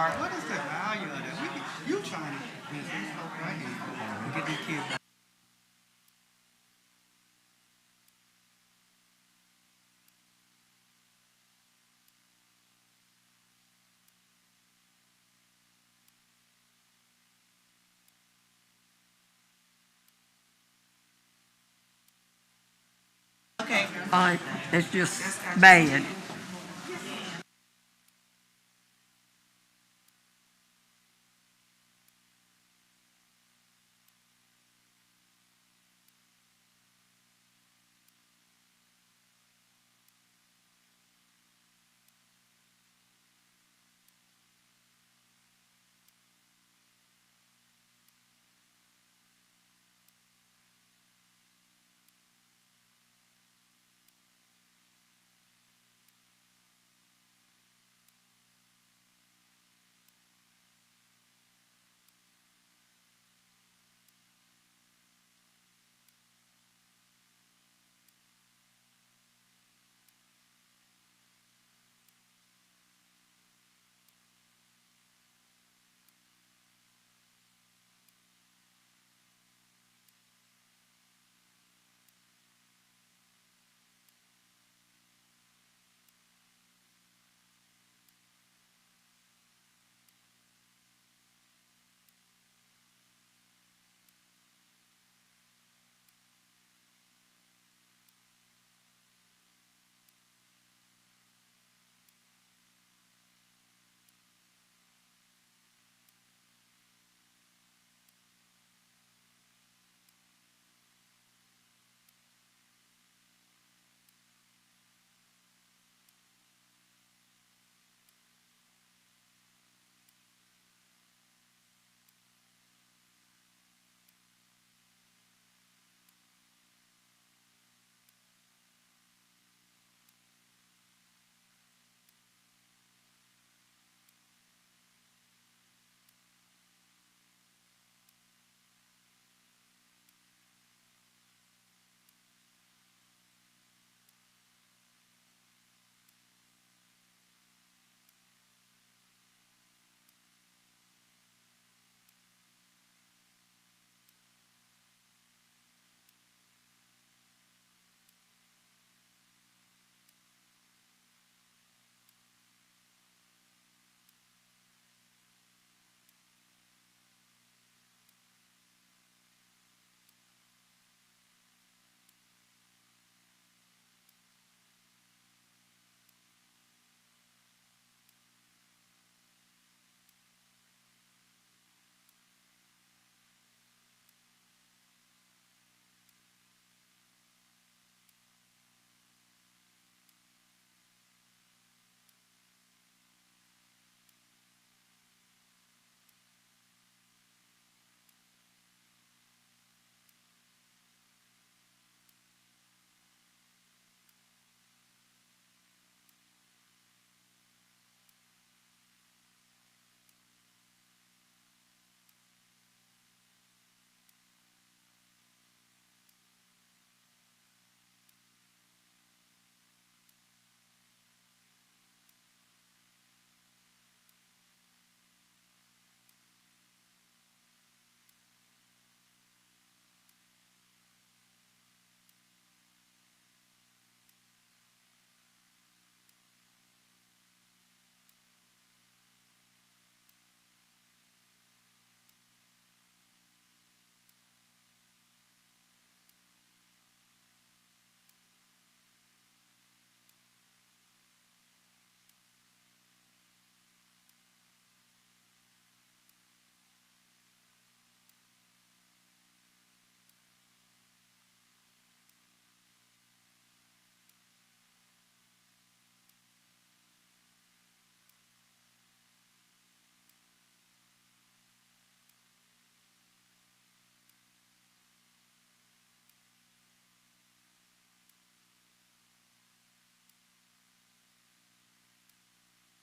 What is the value of that? You trying to business right here. Get these kids back. It's just bad.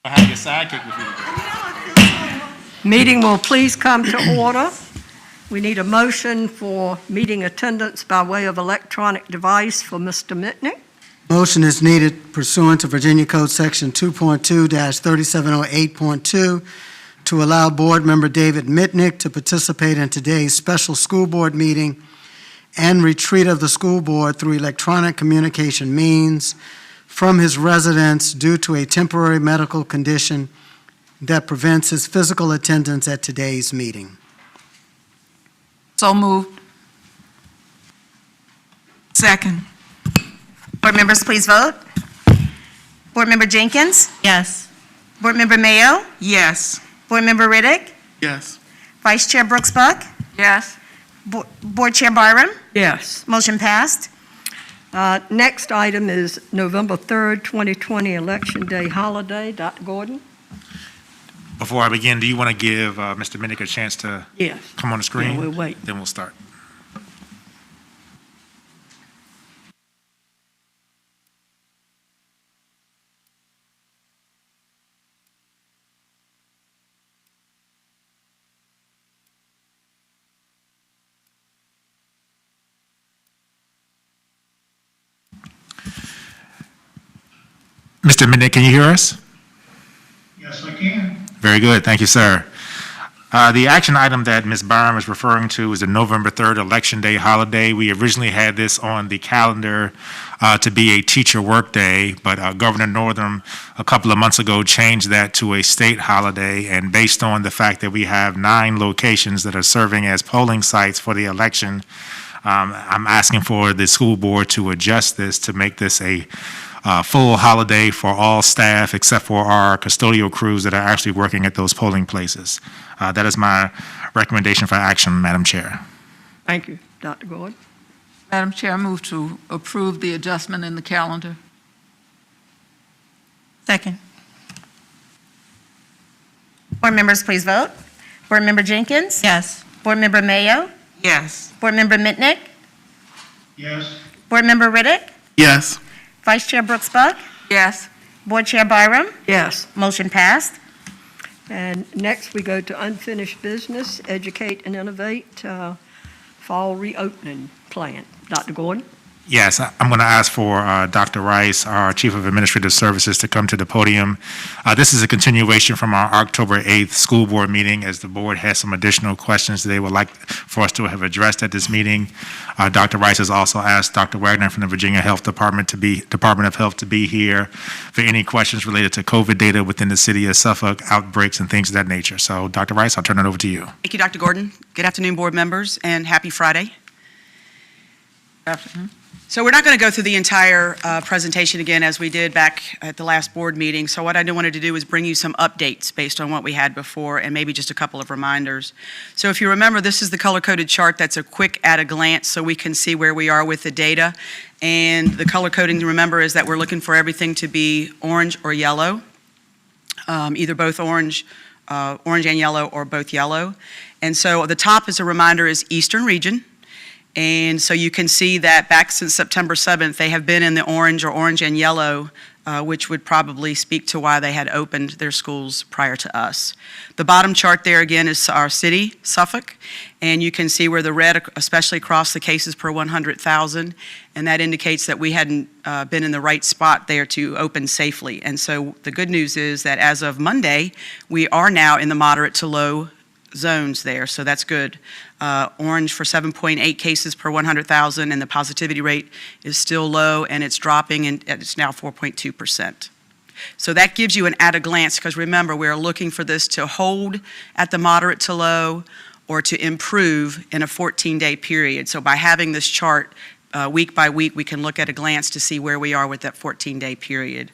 I have your sidekick with you. Meeting will please come to order. We need a motion for meeting attendance by way of electronic device for Mr. Mitnick. Motion is needed pursuant to Virginia Code Section 2.2-3708.2 to allow Board Member David Mitnick to participate in today's special school board meeting and retreat of the school board through electronic communication means from his residence due to a temporary medical condition that prevents his physical attendance at today's meeting. So moved. Second. Board members, please vote. Board Member Jenkins? Yes. Board Member Mayo? Yes. Board Member Riddick? Yes. Vice Chair Brooks Buck? Yes. Board Chair Byram? Yes. Motion passed. Next item is November 3rd, 2020, Election Day holiday. Dr. Gordon? Before I begin, do you want to give Mr. Minnick a chance to Yes. come on the screen? Yeah, we'll wait. Then we'll start. Mr. Minnick, can you hear us? Yes, I can. Very good. Thank you, sir. The action item that Ms. Byram is referring to is the November 3rd Election Day holiday. We originally had this on the calendar to be a teacher workday, but Governor Northam a couple of months ago changed that to a state holiday. And based on the fact that we have 9 locations that are serving as polling sites for the election, I'm asking for the school board to adjust this to make this a full holiday for all staff except for our custodial crews that are actually working at those polling places. That is my recommendation for action, Madam Chair. Thank you, Dr. Gordon. Madam Chair, I move to approve the adjustment in the calendar. Second. Board members, please vote. Board Member Jenkins? Yes. Board Member Mayo? Yes. Board Member Mitnick? Yes, Board Member Riddick? Yes. Vice Chair Brooks Buck? Yes. Board Chair Byram? Yes. Motion passed. And next, we go to unfinished business, educate and innovate, fall reopening plan. Dr. Gordon? Yes, I'm going to ask for Dr. Rice, our Chief of Administrative Services, to come to the podium. This is a continuation from our October 8th school board meeting, as the board has some additional questions they would like for us to have addressed at this meeting. Dr. Rice has also asked Dr. Wagner from the Virginia Department of Health to be here for any questions related to COVID data within the city of Suffolk, outbreaks and things of that nature. So, Dr. Rice, I'll turn it over to you. Thank you, Dr. Gordon. Good afternoon, board members, and happy Friday. Afternoon. So we're not going to go through the entire presentation again as we did back at the last board meeting. So what I wanted to do is bring you some updates based on what we had before and maybe just a couple of reminders. So if you remember, this is the color-coded chart that's a quick at a glance so we can see where we are with the data. And the color coding, remember, is that we're looking for everything to be orange or yellow, either both orange and yellow or both yellow. And so the top, as a reminder, is Eastern Region. And so you can see that back since September 7th, they have been in the orange or orange and yellow, which would probably speak to why they had opened their schools prior to us. The bottom chart there again is our city, Suffolk, and you can see where the red especially crossed the cases per 100,000, and that indicates that we hadn't been in the right spot there to open safely. And so the good news is that as of Monday, we are now in the moderate to low zones there, so that's good. Orange for 7.8 cases per 100,000, and the positivity rate is still low, and it's dropping, and it's now 4.2%. So that gives you an at a glance, because remember, we're looking for this to hold at the moderate to low or to improve in a 14-day period. So by having this chart week by week, we can look at a glance to see where we are with that 14-day period.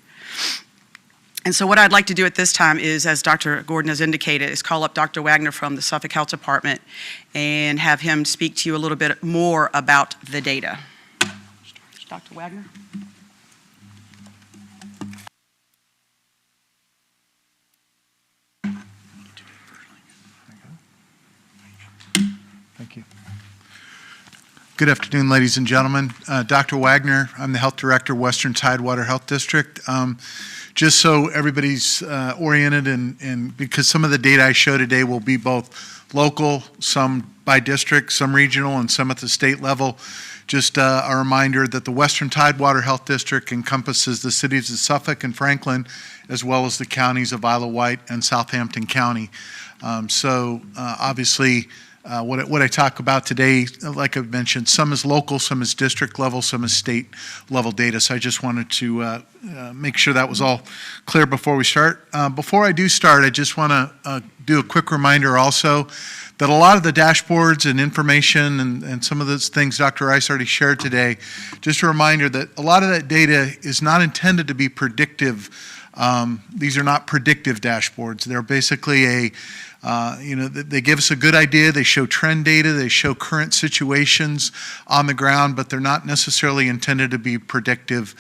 And so what I'd like to do at this time is, as Dr. Gordon has indicated, is call up Dr. Wagner from the Suffolk Health Department and have him speak to you a little bit more about the data. Dr. Wagner? Thank you. Good afternoon, ladies and gentlemen. Dr. Wagner, I'm the Health Director, Western Tidewater Health District. Just so everybody's oriented, and because some of the data I show today will be both local, some by district, some regional, and some at the state level, just a reminder that the Western Tidewater Health District encompasses the cities of Suffolk and Franklin, as well as the counties of Isle of Wight and Southampton County. Obviously, what I talk about today, like I've mentioned, some is local, some is district level, some is state level data. So I just wanted to make sure that was all clear before we start. Before I do start, I just want to do a quick reminder also that a lot of the dashboards and information and some of those things Dr. Rice already shared today, just a reminder that a lot of that data is not intended to be predictive. These are not predictive dashboards. They're basically they give us a good idea. They show trend data. They show current situations on the ground, but they're not necessarily intended to be predictive.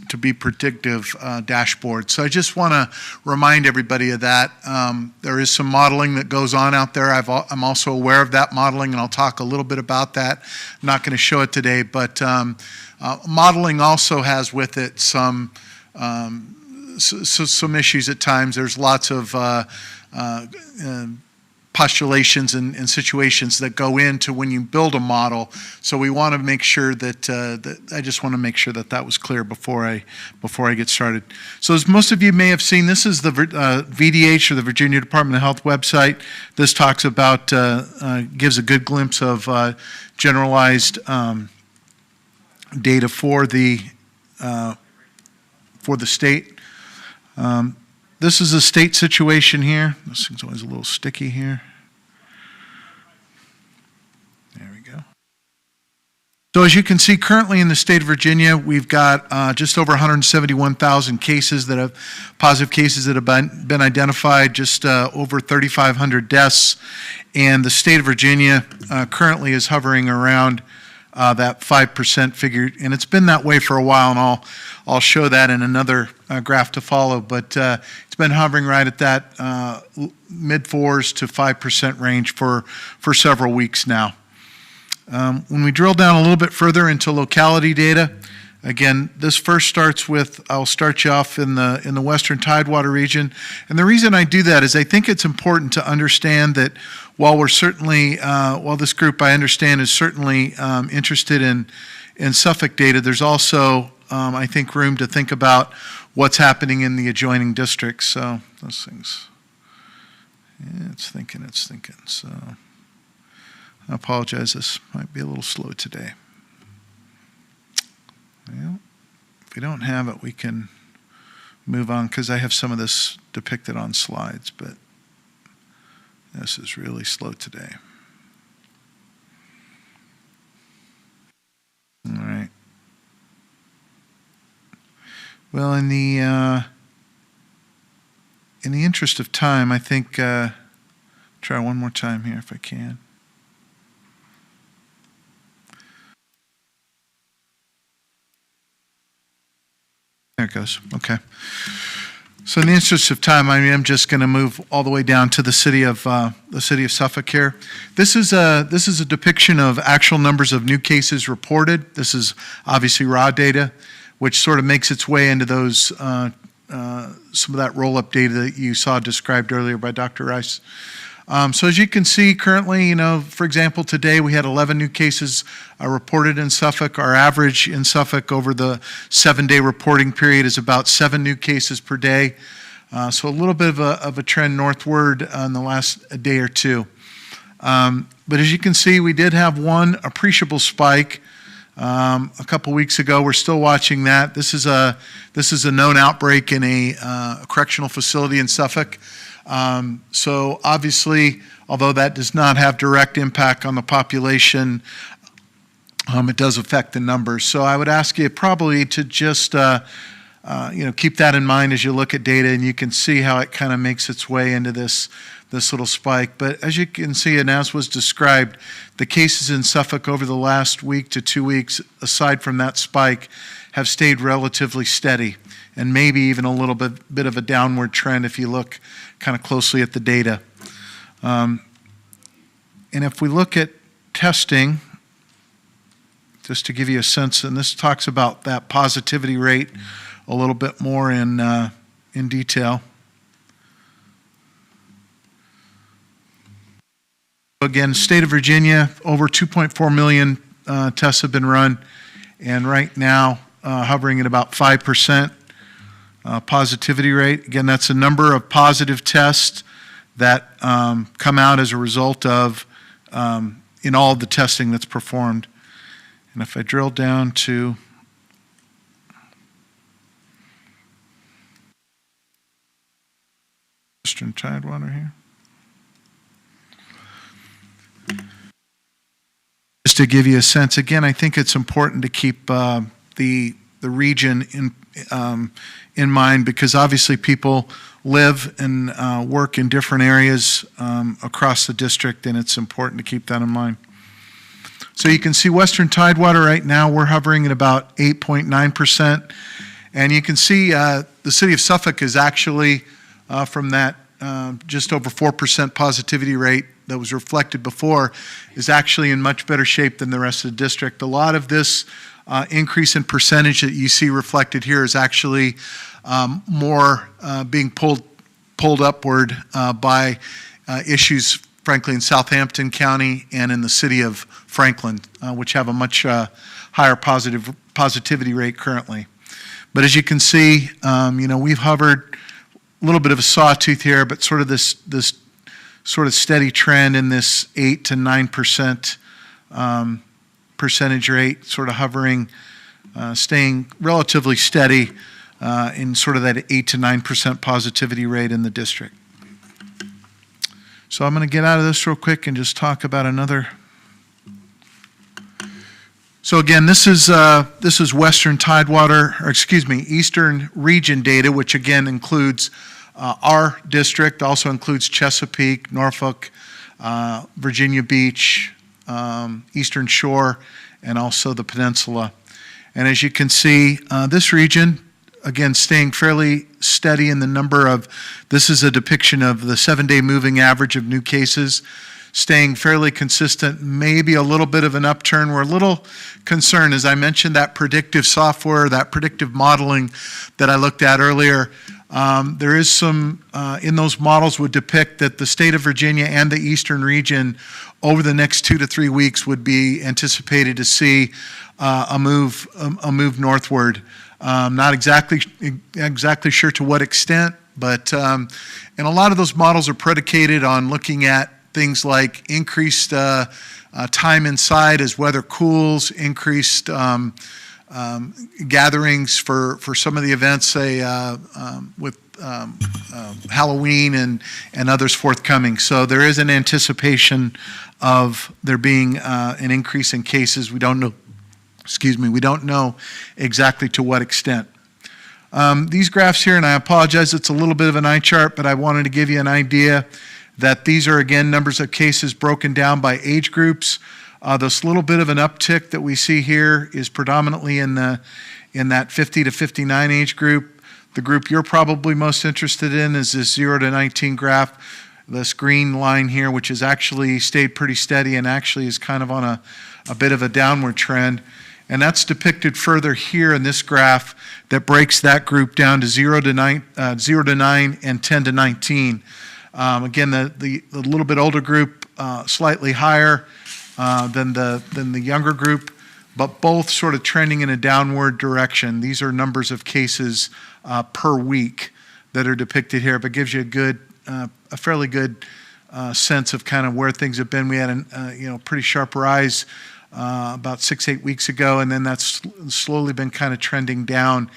Dashboards. So I just want to remind everybody of that. There is some modeling that goes on out there. I'm also aware of that modeling, and I'll talk a little bit about that. I'm not going to show it today, but modeling also has with it some issues at times. There's lots of postulations and situations that go into when you build a model. So we want to make sure that I just want to make sure that that was clear before I get started. So as most of you may have seen, this is the VDH, or the Virginia Department of Health website. This talks about gives a good glimpse of generalized data for the state. This is a state situation here. This thing's always a little sticky here. There we go. So as you can see, currently in the state of Virginia, we've got just over 171,000 cases positive cases that have been identified, just over 3,500 deaths. And the state of Virginia currently is hovering around that 5% figure, and it's been that way for a while, and I'll show that in another graph to follow, but it's been hovering right at that mid-4s to 5% range for several weeks now. When we drill down a little bit further into locality data, again, this first starts with, I'll start you off in the Western Tidewater region, and the reason I do that is I think it's important to understand that while we're certainly, while this group I understand is certainly interested in Suffolk data, there's also, I think, room to think about what's happening in the adjoining districts. So those things, yeah, it's thinking. So I apologize, this might be a little slow today. Well, if we don't have it, we can move on, because I have some of this depicted on slides, but this is really slow today. All right. Well, in the interest of time, I think try one more time here if I can. There it goes. Okay. So in the interest of time, I'm just going to move all the way down to the city of Suffolk here. This is a depiction of actual numbers of new cases reported. This is obviously raw data, which sort of makes its way into those some of that roll-up data that you saw described earlier by Dr. Rice. So as you can see currently, for example, today we had 11 new cases reported in Suffolk. Our average in Suffolk over the 7-day reporting period is about 7 new cases per day. So a little bit of a trend northward in the last day or two. But as you can see, we did have one appreciable spike a couple weeks ago. We're still watching that. This is a known outbreak in a correctional facility in Suffolk. So obviously, although that does not have direct impact on the population, it does affect the numbers. So I would ask you probably to just keep that in mind as you look at data, and you can see how it kind of makes its way into this little spike. But as you can see, and as was described, the cases in Suffolk over the last week to 2 weeks, aside from that spike, have stayed relatively steady, and maybe even a little bit of a downward trend if you look kind of closely at the data. And if we look at testing, just to give you a sense, and this talks about that positivity rate a little bit more in detail. Again, state of Virginia, over 2.4 million tests have been run, and right now hovering at about 5% positivity rate. Again, that's a number of positive tests that come out as a result of in all the testing that's performed. And if I drill down to Western Tidewater here. Just to give you a sense, again, I think it's important to keep the region in mind, because obviously people live and work in different areas across the district, and it's important to keep that in mind. So you can see Western Tidewater right now, we're hovering at about 8.9%. And you can see the city of Suffolk is actually from that just over 4% positivity rate that was reflected before, is actually in much better shape than the rest of the district. A lot of this increase in percentage that you see reflected here is actually more being pulled upward by issues, frankly, in Southampton County and in the city of Franklin, which have a much higher positivity rate currently. But as you can see, we've hovered a little bit of a sawtooth here, but sort of this sort of steady trend in this 8 to 9% percentage rate, sort of hovering, staying relatively steady in sort of that 8 to 9% positivity rate in the district. So I'm going to get out of this real quick and just talk about another. So again, this is Western Tidewater, or excuse me, Eastern Region data, which again includes our district, also includes Chesapeake, Norfolk, Virginia Beach, Eastern Shore, and also the peninsula. And as you can see, this region, again, staying fairly steady in the number of, this is a depiction of the 7-day moving average of new cases, staying fairly consistent, maybe a little bit of an upturn. We're a little concerned, as I mentioned, that predictive software, that predictive modeling that I looked at earlier. There is some, in those models would depict that the state of Virginia and the Eastern region over the next 2 to 3 weeks would be anticipated to see a move northward. Not exactly sure to what extent, but and a lot of those models are predicated on looking at things like increased time inside as weather cools, increased gatherings for some of the events, say with Halloween and others forthcoming. So there is an anticipation of there being an increase in cases. We don't know. We don't know exactly to what extent. These graphs here, and I apologize, it's a little bit of an eye chart, but I wanted to give you an idea that these are, again, numbers of cases broken down by age groups. This little bit of an uptick that we see here is predominantly in that 50 to 59 age group. The group you're probably most interested in is this 0 to 19 graph, this green line here, which has actually stayed pretty steady and actually is kind of on a bit of a downward trend. And that's depicted further here in this graph that breaks that group down to 0 to 9 and 10 to 19. Again, the little bit older group slightly higher than the younger group, but both sort of trending in a downward direction. These are numbers of cases per week that are depicted here, but gives you a fairly good sense of kind of where things have been. We had a pretty sharp rise about 6-8 weeks ago, and then that's slowly been kind of trending down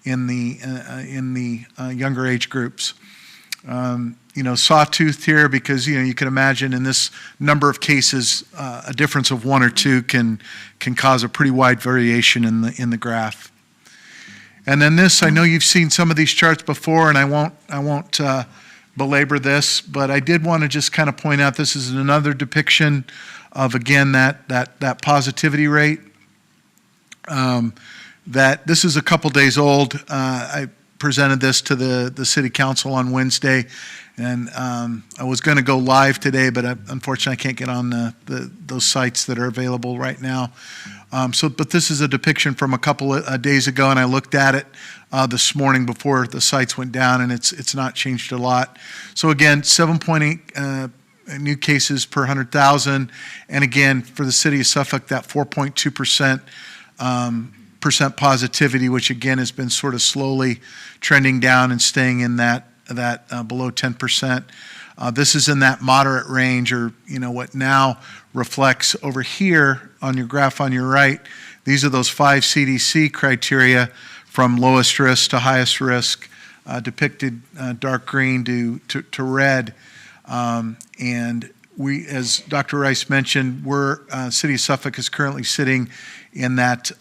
in the younger age groups. Sawtooth here because you can imagine in this number of cases a difference of 1 or 2 can cause a pretty wide variation in the graph. And then this, I know you've seen some of these charts before, and I won't belabor this, but I did want to just kind of point out this is another depiction of, again, that positivity rate. That this is a couple days old. I presented this to the city council on Wednesday, and I was going to go live today, but unfortunately I can't get on those sites that are available right now. But this is a depiction from a couple of days ago, and I looked at it this morning before the sites went down, and it's not changed a lot. So again, 7.8 new cases per 100,000. And again, for the city of Suffolk, that 4.2% percent positivity, which again has been sort of slowly trending down and staying in that below 10%. This is in that moderate range, or what now reflects over here on your graph on your right. These are those 5 CDC criteria from lowest risk to highest risk, depicted dark green to red. And we, as Dr. Rice mentioned, City of Suffolk is currently sitting in that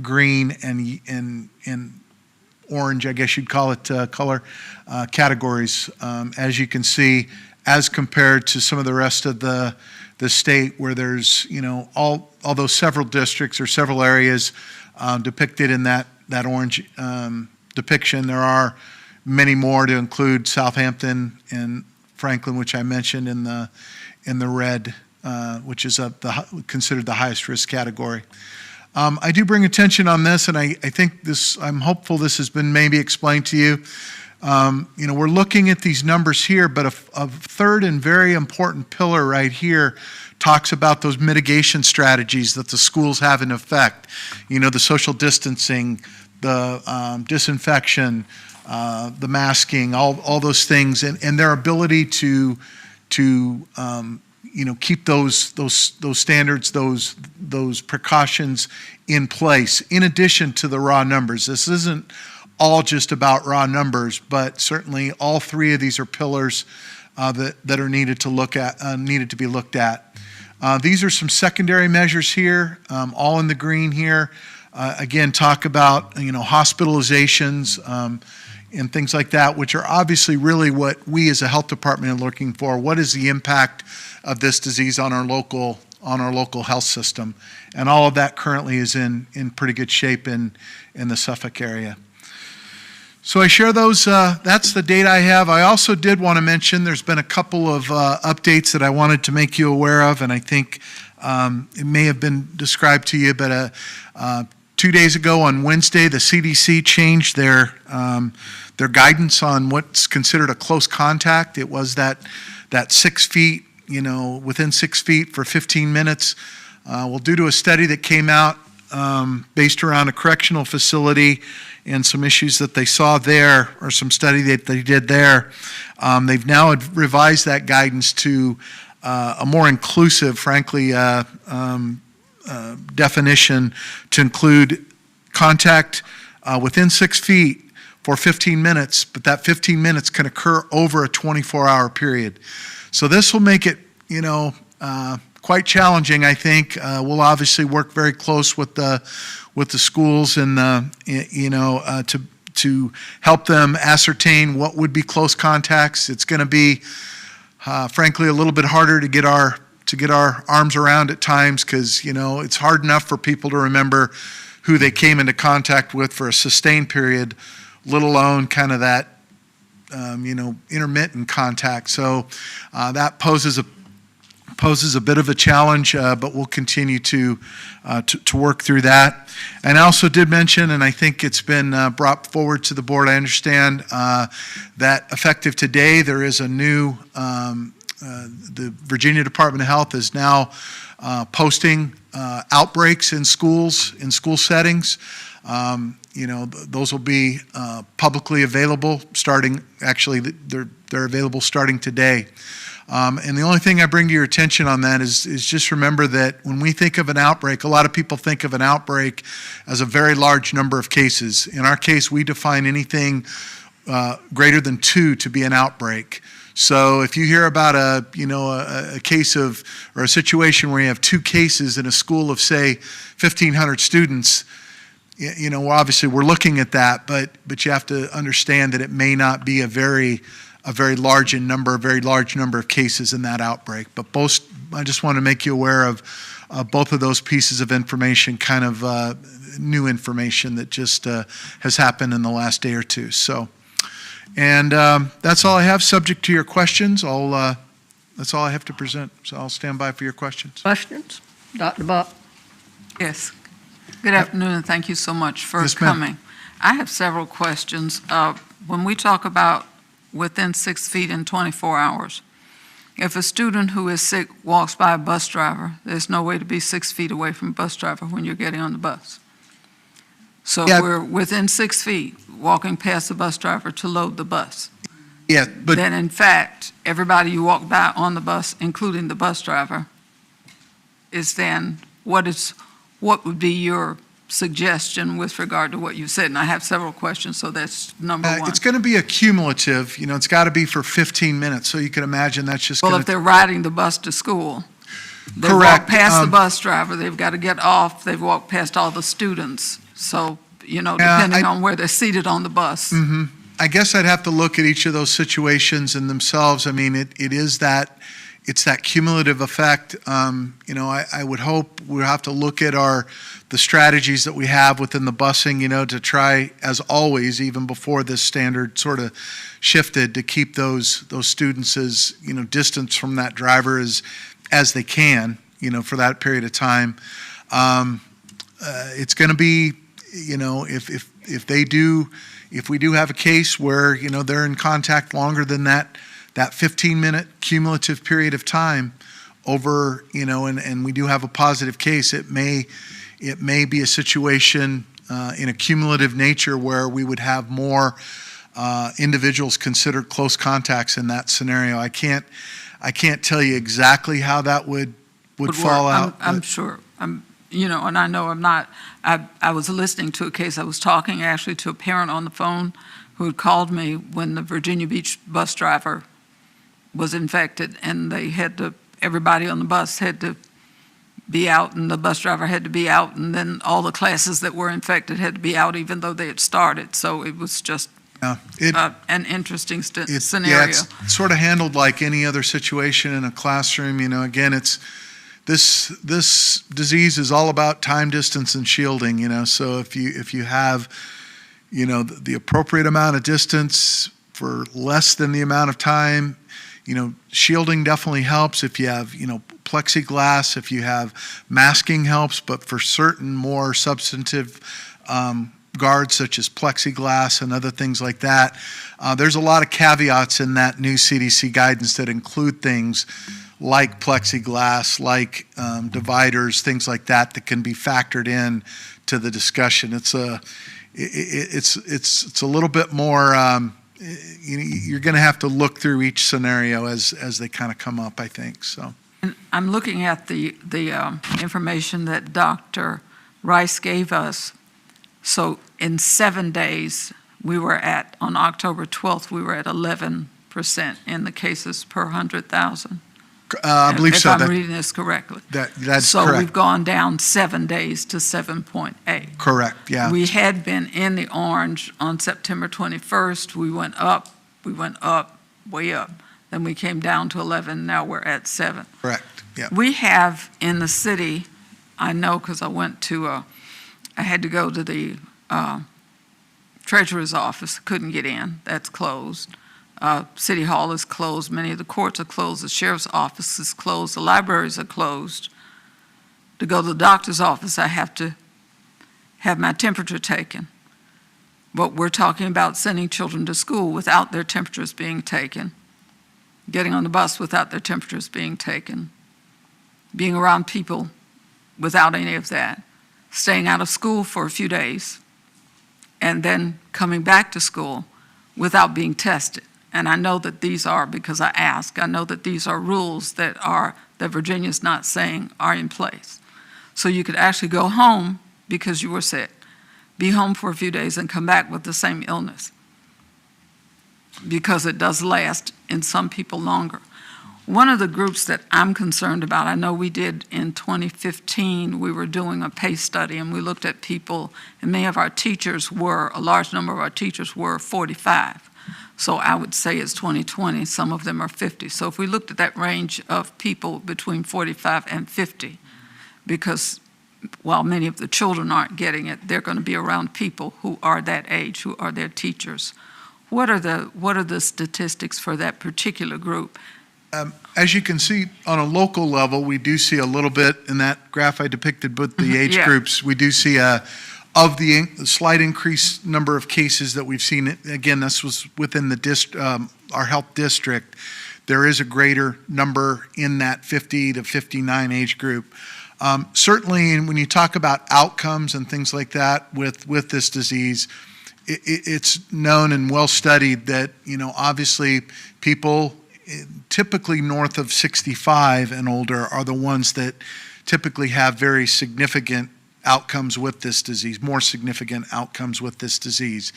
green and orange, I guess you'd call it, color categories. As you can see, as compared to some of the rest of the state, where there's although several districts or several areas depicted in that orange depiction, there are many more, to include Southampton and Franklin, which I mentioned in the red, which is considered the highest risk category. I do bring attention on this, and I think I'm hopeful this has been maybe explained to you. We're looking at these numbers here, but a third and very important pillar right here talks about those mitigation strategies that the schools have in effect. The social distancing, the disinfection, the masking, all those things, and their ability to keep those standards, those precautions in place, in addition to the raw numbers. This isn't all just about raw numbers, but certainly all 3 of these are pillars that are needed to be looked at. These are some secondary measures here, all in the green here. Again, talk about hospitalizations and things like that, which are obviously really what we as a health department are looking for. What is the impact of this disease on our local health system? And all of that currently is in pretty good shape in the Suffolk area. So I share those, that's the data I have. I also did want to mention there's been a couple of updates that I wanted to make you aware of, and I think it may have been described to you, but 2 days ago on Wednesday, the CDC changed their guidance on what's considered a close contact. It was that 6 feet, within 6 feet for 15 minutes. Well, due to a study that came out based around a correctional facility and some issues that they saw there, or some study that they did there, they've now revised that guidance to a more inclusive, frankly, definition to include contact within 6 feet for 15 minutes, but that 15 minutes can occur over a 24-hour period. So this will make it, quite challenging, I think. We'll obviously work very close with the schools and to help them ascertain what would be close contacts. It's going to be, frankly, a little bit harder to get our arms around at times, because it's hard enough for people to remember who they came into contact with for a sustained period, let alone kind of that intermittent contact. So that poses a bit of a challenge, but we'll continue to work through that. And I also did mention, and I think it's been brought forward to the board, I understand, that effective today there is a new, the Virginia Department of Health is now posting outbreaks in school settings. Those will be publicly available starting, actually, they're available starting today. And the only thing I bring to your attention on that is just remember that when we think of an outbreak, a lot of people think of an outbreak as a very large number of cases. In our case, we define anything greater than 2 to be an outbreak. So if you hear about a case of, or a situation where you have 2 cases in a school of, say, 1,500 students, obviously we're looking at that, but you have to understand that it may not be a very large number of cases in that outbreak. But I just want to make you aware of both of those pieces of information, kind of new information that just has happened in the last day or two. So, and that's all I have, subject to your questions. That's all I have to present. So I'll stand by for your questions. Questions? Dr. Buck? Yes. Good afternoon, and thank you so much for Yes, ma'am. coming. I have several questions. When we talk about within 6 feet in 24 hours, If a student who is sick walks by a bus driver, there's no way to be 6 feet away from a bus driver when you're getting on the bus. So Yeah. if we're within 6 feet, walking past the bus driver to load the bus, Yeah, but then in fact, everybody you walk by on the bus, including the bus driver, is then, what would be your suggestion with regard to what you said? And I have several questions, so that's number one. it's going to be a cumulative, it's got to be for 15 minutes, so you can imagine that's just Well, going if to. they're riding the bus to school, they walk Correct, past the um, bus driver, they've got to get off, they've walked past all the students. So, Yeah, depending on where they're seated on the bus. I guess I'd have to look at each of those situations in themselves. I mean, it's that cumulative effect. I would hope we'll have to look at the strategies that we have within the busing, to try, as always, even before this standard sort of shifted, to keep those students as, distance from that driver as they can, for that period of time. It's going to be, if we do have a case where, they're in contact longer than that 15-minute cumulative period of time over, and we do have a positive case, it may be a situation in a cumulative nature where we would have more individuals considered close contacts in that scenario. I can't tell you exactly how that would fall out. I'm but- sure, and I know I'm not, I was listening to a case, I was talking actually to a parent on the phone who had called me when the Virginia Beach bus driver was infected, and everybody on the bus had to be out, and the bus driver had to be out, and then all the classes that were infected had to be out even though they had started. So it was just an interesting scenario. Yeah, it's sort of handled like any other situation in a classroom. Again, this disease is all about time, distance, and shielding. So if you have, the appropriate amount of distance for less than the amount of time, shielding definitely helps. If you have, plexiglass, if you have masking helps, but for certain more substantive guards such as plexiglass and other things like that, there's a lot of caveats in that new CDC guidance that include things like plexiglass, like dividers, things like that can be factored in to the discussion. It's a little bit more. You're going to have to look through each scenario as they kind of come up, I think. So And I'm looking at the information that Dr. Rice gave us. So in 7 days, on October 12th, we were at 11% in the cases per 100,000. I believe so. If I'm reading this correctly. That's So correct. we've gone down 7 days to 7.8. Correct, yeah. We had been in the orange on September 21st. We went up, way up. Then we came down to 11, now we're at 7. Correct, yeah. We have in the city, I know because I had to go to the treasurer's office, couldn't get in, that's closed. City Hall is closed, many of the courts are closed, the sheriff's office is closed, the libraries are closed. To go to the doctor's office, I have to have my temperature taken. But we're talking about sending children to school without their temperatures being taken, getting on the bus without their temperatures being taken, being around people without any of that, staying out of school for a few days, and then coming back to school without being tested. And I know that these are, because I ask, I know that these are rules that Virginia's not saying are in place. So you could actually go home because you were sick, be home for a few days and come back with the same illness, because it does last in some people longer. One of the groups that I'm concerned about, I know we did in 2015, we were doing a PACE study and we looked at people, and a large number of our teachers were 45. So I would say it's 2020, some of them are 50. So if we looked at that range of people between 45 and 50, because while many of the children aren't getting it, they're going to be around people who are that age, who are their teachers. What are the statistics for that particular group? As you can see, on a local level, we do see a little bit in that graph I depicted with the age Yeah. groups. We do see of the slight increased number of cases that we've seen. Again, this was within the our health district. there is a greater number in that 50 to 59 age group. Certainly, when you talk about outcomes and things like that with this disease, it's known and well studied that, obviously people typically north of 65 and older are the ones that typically have very significant outcomes with this disease, more significant outcomes with this disease.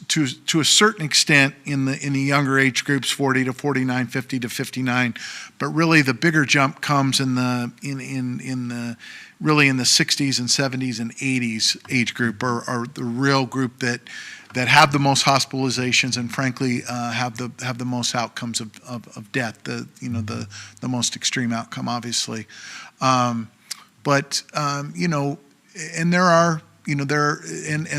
To a certain extent in the younger age groups, 40 to 49, 50 to 59, but really the bigger jump comes in the 60s and 70s and 80s age group are the real group that have the most hospitalizations and frankly have the most outcomes of death, the most extreme outcome, obviously. And there are, and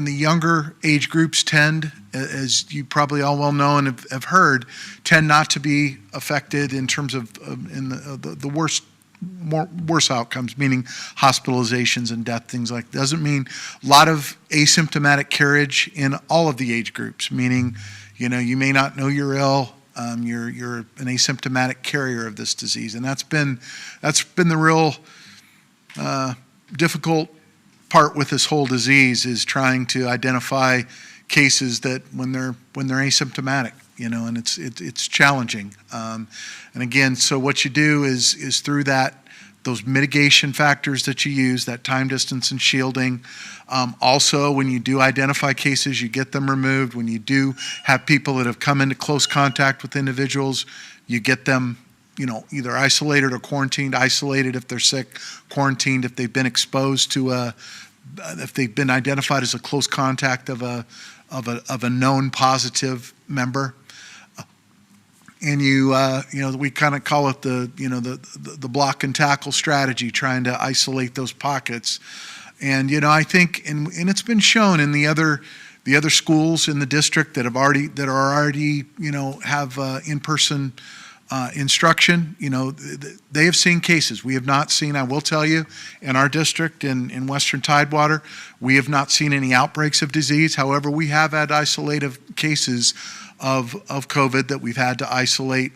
the younger age groups tend, as you probably all well know and have heard, tend not to be affected in terms of in the worse outcomes, meaning hospitalizations and death, things like that. Doesn't mean a lot of asymptomatic carriage in all of the age groups, meaning, you may not know you're ill, you're an asymptomatic carrier of this disease, and that's been the real difficult part with this whole disease is trying to identify cases that when they're asymptomatic, and it's challenging. And again, so what you do is through those mitigation factors that you use, that time, distance, and shielding. Also, when you do identify cases, you get them removed. When you do have people that have come into close contact with individuals, you get them either isolated or quarantined, isolated if they're sick, quarantined if they've been exposed to if they've been identified as a close contact of a known positive member. And we kind of call it the block and tackle strategy, trying to isolate those pockets. And, I think, and it's been shown in the other schools in the district that are already, have in-person instruction, they have seen cases. We have not seen, I will tell you, in our district in Western Tidewater, we have not seen any outbreaks of disease. However, we have had isolated cases of COVID that we've had to isolate,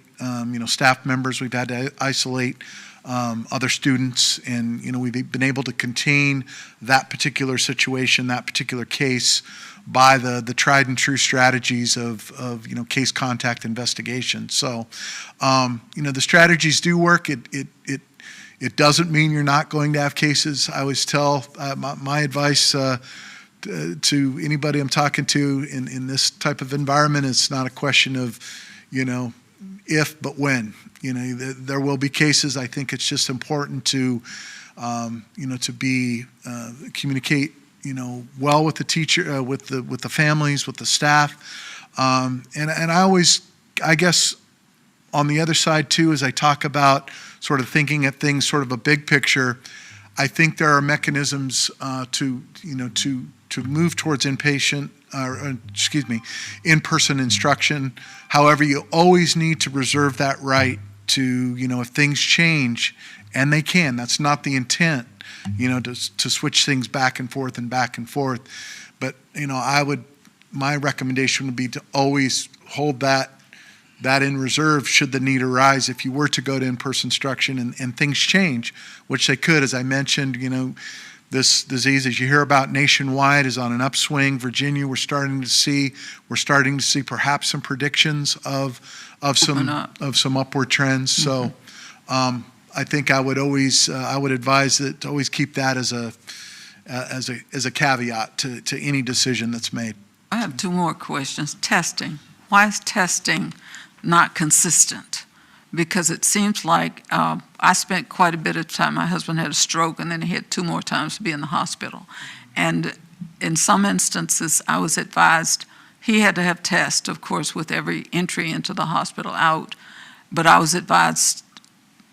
staff members, we've had to isolate other students, and, we've been able to contain that particular situation, that particular case by the tried and true strategies of case contact investigation. So, the strategies do work. It doesn't mean you're not going to have cases. I always tell my advice to anybody I'm talking to in this type of environment, it's not a question of, if, but when. There will be cases. I think it's just important to, to be communicate, well with the teacher, with the families, with the staff, and I always, I guess, on the other side too, as I talk about sort of thinking at things, sort of a big picture, I think there are mechanisms to move towards in-person instruction. However, you always need to reserve that right to, if things change, and they can, that's not the intent, to switch things back and forth. But, my recommendation would be to always hold that in reserve should the need arise if you were to go to in-person instruction and things change, which they could. As I mentioned, this disease, as you hear about nationwide, is on an upswing. Virginia, we're starting to see perhaps some predictions of some upward trends. So, I think I would always advise that to always keep that as a caveat to any decision that's made. I have two more questions. Testing. Why is testing not consistent? Because it seems like I spent quite a bit of time. My husband had a stroke, and then he had 2 more times to be in the hospital. And in some instances, I was advised he had to have tests, of course, with every entry into the hospital out. But I was advised,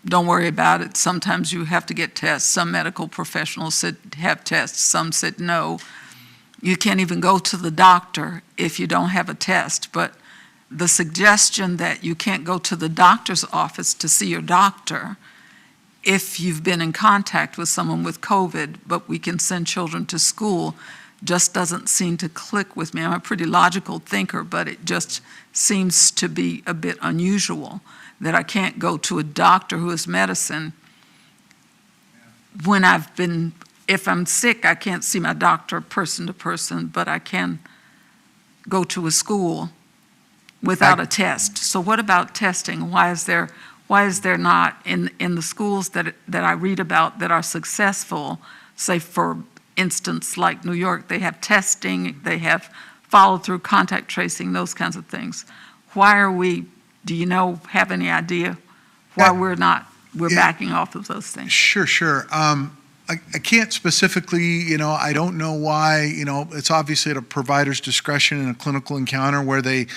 don't worry about it. Sometimes you have to get tests. Some medical professionals said have tests. Some said no. You can't even go to the doctor if you don't have a test. But the suggestion that you can't go to the doctor's office to see your doctor if you've been in contact with someone with COVID, but we can send children to school, just doesn't seem to click with me. I'm a pretty logical thinker, but it just seems to be a bit unusual that I can't go to a doctor who has medicine when if I'm sick, I can't see my doctor person to person, but I can go to a school without a test. So what about testing? Why is there not in the schools that I read about that are successful, say for instance, like New York, they have testing, they have follow through contact tracing, those kinds of things. Why are we, do you have any idea why we're backing off of those things? Sure. I can't specifically, I don't know why, it's obviously at a provider's discretion in a clinical encounter where they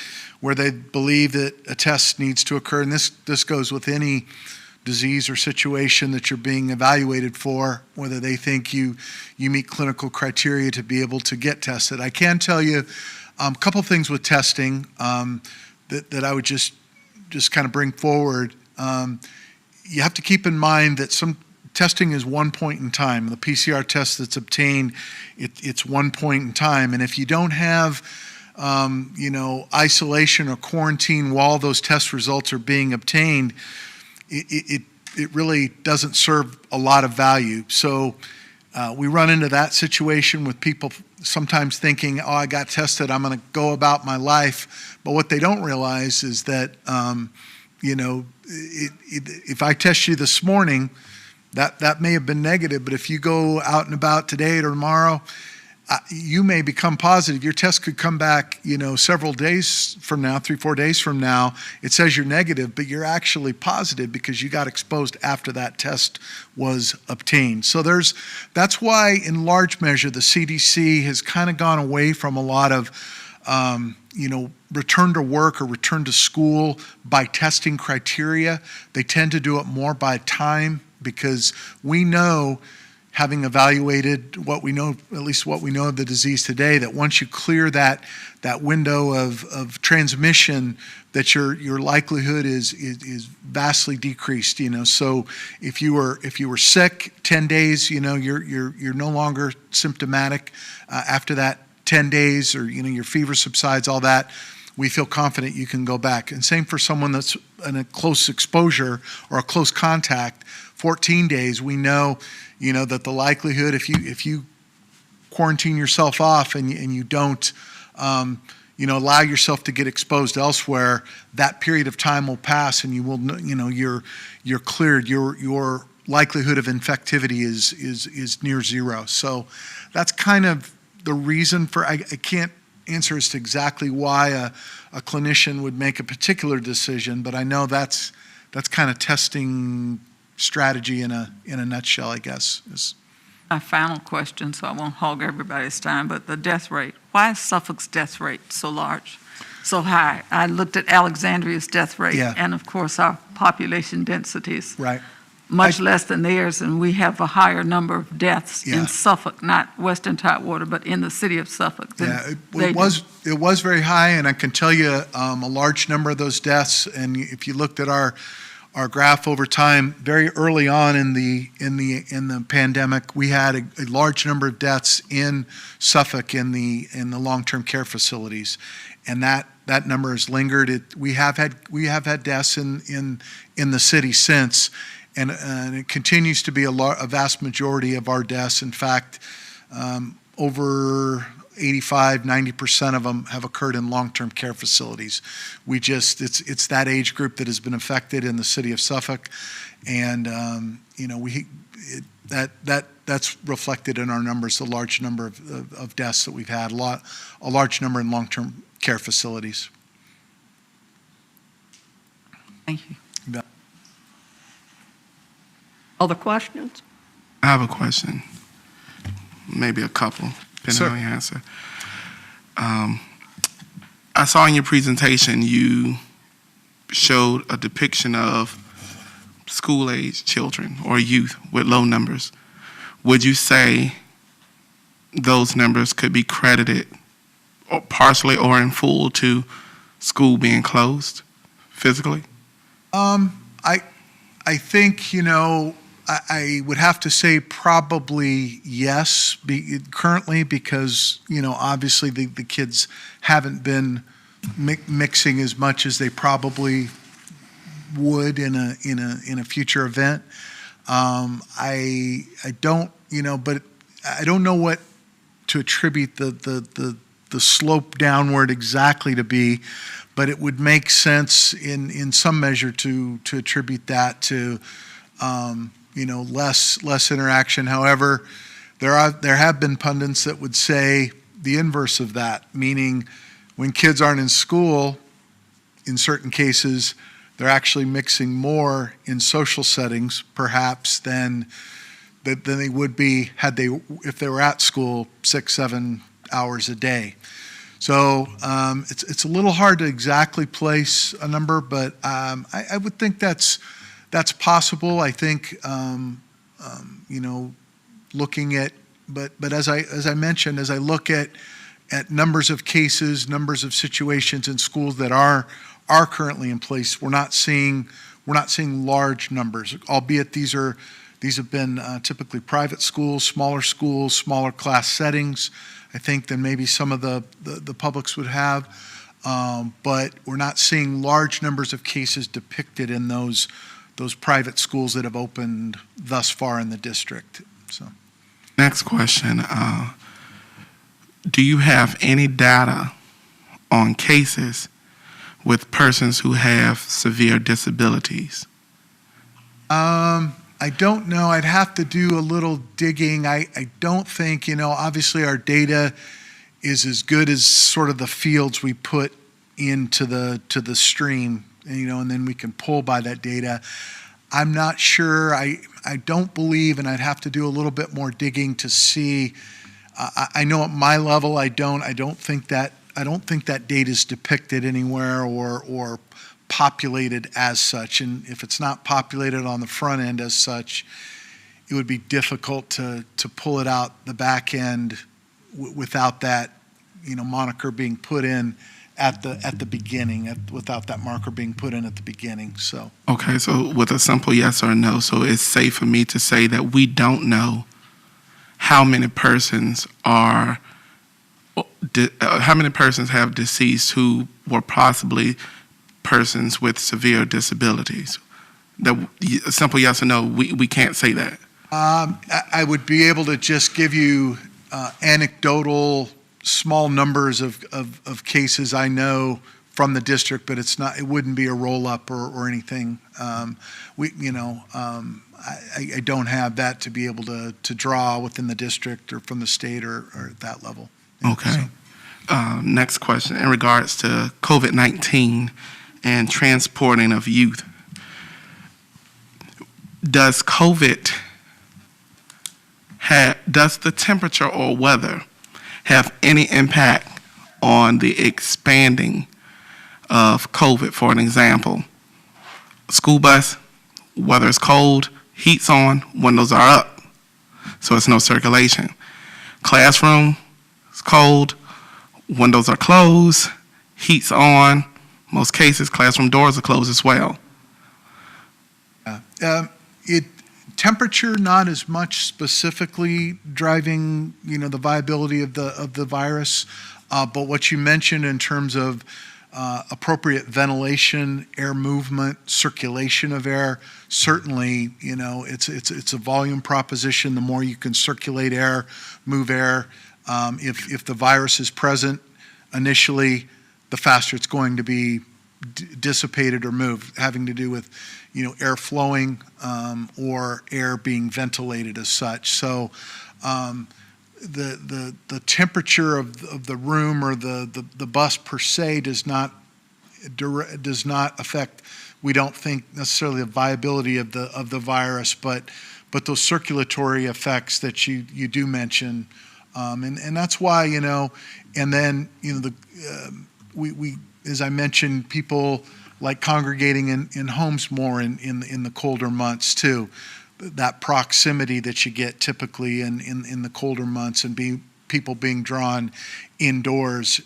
believe that a test needs to occur. And this goes with any disease or situation that you're being evaluated for, whether they think you meet clinical criteria to be able to get tested. I can tell you a couple things with testing that I would just kind of bring forward. You have to keep in mind that some testing is one point in time. The PCR test that's obtained, it's one point in time. And if you don't have, isolation or quarantine while those test results are being obtained, it really doesn't serve a lot of value. So we run into that situation with people sometimes thinking, I got tested, I'm going to go about my life. But what they don't realize is that, if I test you this morning, that may have been negative, but if you go out and about today or tomorrow, you may become positive. Your test could come back, several days from now, 3-4 days from now. It says you're negative, but you're actually positive because you got exposed after that test was obtained. So that's why, in large measure, the CDC has kind of gone away from a lot of, return to work or return to school by testing criteria. They tend to do it more by time because we know, having evaluated what we know, at least what we know of the disease today, that once you clear that window of transmission, that your likelihood is vastly decreased. So if you were sick 10 days, you're no longer symptomatic after that 10 days, or your fever subsides, all that. We feel confident you can go back. And same for someone that's in a close exposure or a close contact. 14 days, we know, that the likelihood, if you quarantine yourself off and you don't, allow yourself to get exposed elsewhere, that period of time will pass, and you will, you're cleared. Your likelihood of infectivity is near zero. So that's kind of the reason for. I can't answer as to exactly why a clinician would make a particular decision, but I know that's kind of testing strategy in a nutshell, I guess. My final question, so I won't hog everybody's time, but the death rate. Why is Suffolk's death rate so large, so high? I looked at Alexandria's death rate, and of course our population densities. Right. Much less than theirs, and we have a higher number of deaths in Suffolk, not Western Tidewater, but in the city of Suffolk. It was very high, and I can tell you a large number of those deaths. And if you looked at our graph over time, very early on in the pandemic, we had a large number of deaths in Suffolk in the long-term care facilities, and that number has lingered. We have had deaths in the city since. And it continues to be a vast majority of our deaths. In fact, over 85-90% of them have occurred in long-term care facilities. It's that age group that has been affected in the city of Suffolk, and that's reflected in our numbers. The large number of deaths that we've had, a large number in long-term care facilities. Thank you. Other questions? I have a question, maybe a couple, depending on your answer. I saw in your presentation you showed a depiction of school-age children or youth with low numbers. Would you say those numbers could be credited or partially or in full to school being closed physically? I think, I would have to say probably yes, currently, because, obviously the kids haven't been mixing as much as they probably would in a future event. I don't, but I don't know what to attribute the slope downward exactly to be, but it would make sense in some measure to attribute that to less interaction. However, there have been pundits that would say the inverse of that, meaning when kids aren't in school, in certain cases, they're actually mixing more in social settings, perhaps, than they would be if they were at school 6-7 hours a day. So it's a little hard to exactly place a number, but I would think that's possible. I think looking at, but as I mentioned, as I look at numbers of cases, numbers of situations in schools that are currently in place, we're not seeing large numbers, albeit these have been typically private schools, smaller class settings, I think, than maybe some of the publics would have. But we're not seeing large numbers of cases depicted in those private schools that have opened thus far in the district. So, Next question. Do you have any data on cases with persons who have severe disabilities? I don't know. I'd have to do a little digging. I don't think, obviously our data is as good as sort of the fields we put into the stream, and then we can pull by that data. I'm not sure. I don't believe, and I'd have to do a little bit more digging to see. I know at my level, I don't think that data is depicted anywhere or populated as such. And if it's not populated on the front end as such, it would be difficult to pull it out the back end without that, moniker being put in at the beginning, without that marker being put in at the beginning. So. Okay, so with a simple yes or no, so it's safe for me to say that we don't know how many persons have deceased who were possibly persons with severe disabilities. A simple yes or no, we can't say that. I would be able to just give you anecdotal small numbers of cases I know from the district, but it wouldn't be a roll-up or anything. I don't have that to be able to draw within the district or from the state or at that level. Okay. Next question, in regards to COVID-19 and transporting of youth. Does the temperature or weather have any impact on the expanding of COVID? For an example, school bus, weather is cold, heat's on, windows are up, so it's no circulation. Classroom, it's cold, windows are closed, heat's on, most cases classroom doors are closed as well. Temperature, not as much specifically driving, the viability of the virus, but what you mentioned in terms of appropriate ventilation, air movement, circulation of air, certainly, it's a volume proposition. The more you can circulate air, move air, if the virus is present initially, the faster it's going to be dissipated or moved, having to do with air flowing or air being ventilated as such. So the temperature of the room or the bus per se does not affect, we don't think, necessarily the viability of the virus, but those circulatory effects that you do mention, and that's why and then we as I mentioned, people like congregating in homes more in the colder months too. That proximity that you get typically in the colder months and people being drawn indoors,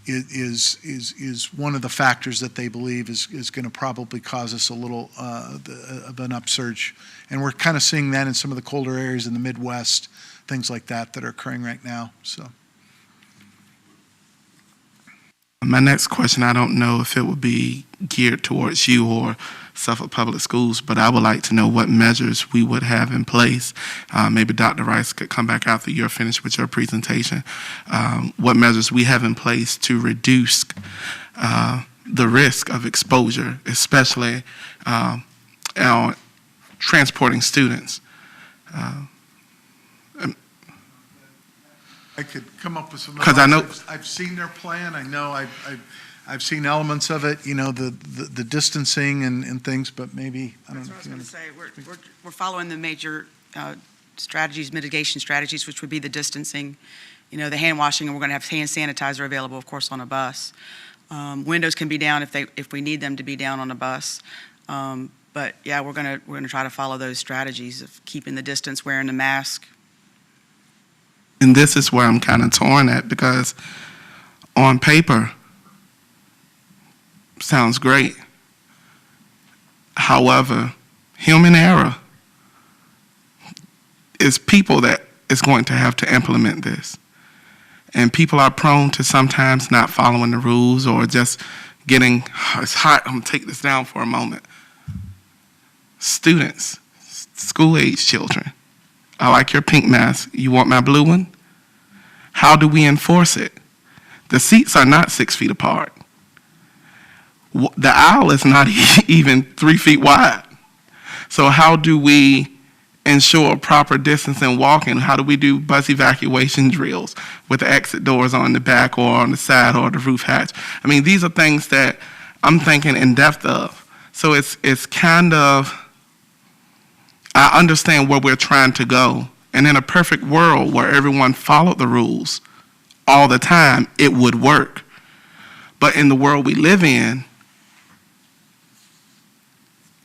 is one of the factors that they believe is going to probably cause us a little of an upsurge. And we're kind of seeing that in some of the colder areas in the Midwest, things like that are occurring right now. So. My next question, I don't know if it would be geared towards you or Suffolk Public Schools, but I would like to know what measures we would have in place. Maybe Dr. Rice could come back after you're finished with your presentation. What measures we have in place to reduce the risk of exposure, especially transporting students. I could come up with some. 'Cause I know- I've seen their plan. I know I've seen elements of it. You know, the distancing and things. But maybe I don't That's know. what I was if you going to wanna- say. We're following the major strategies, mitigation strategies, which would be the distancing, the hand washing, and we're going to have hand sanitizer available, of course, on a bus. Windows can be down if we need them to be down on a bus. But yeah, we're going to try to follow those strategies of keeping the distance, wearing the mask. And this is where I'm kind of torn at, because on paper, sounds great. However, human error is people that is going to have to implement this. And people are prone to sometimes not following the rules or just getting, it's hot, I'm going to take this down for a moment. Students, school-age children, I like your pink mask. You want my blue one? How do we enforce it? The seats are not 6 feet apart. The aisle is not even 3 feet wide. So how do we ensure proper distance in walking? How do we do bus evacuation drills with the exit doors on the back or on the side or the roof hatch? I mean, these are things that I'm thinking in depth of. So it's kind of, I understand where we're trying to go. And in a perfect world where everyone followed the rules all the time, it would work. But in the world we live in,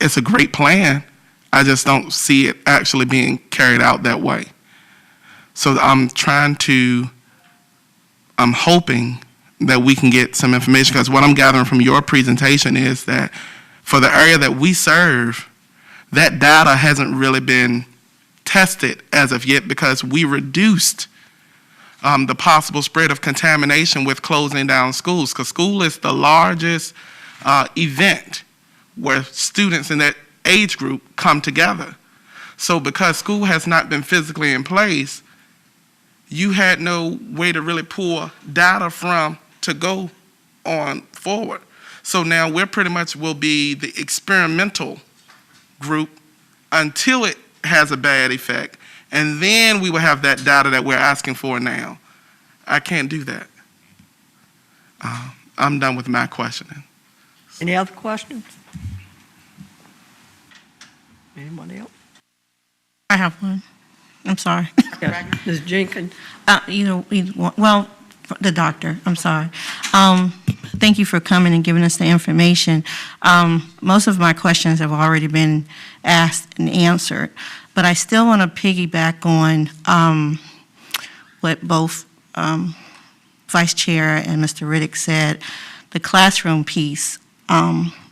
it's a great plan. I just don't see it actually being carried out that way. So I'm hoping that we can get some information, because what I'm gathering from your presentation is that for the area that we serve, that data hasn't really been tested as of yet, because we reduced the possible spread of contamination with closing down schools, because school is the largest event where students in that age group come together. So because school has not been physically in place, you had no way to really pull data from to go on forward. So now we're pretty much will be the experimental group until it has a bad effect. And then we will have that data that we're asking for now. I can't do that. I'm done with my questioning. Any other questions? Anyone else? I have one. I'm sorry. Yes, Ms. Jenkins? Well, the doctor, I'm sorry. Thank you for coming and giving us the information. Most of my questions have already been asked and answered, but I still want to piggyback on what both Vice Chair and Mr. Riddick said. The classroom piece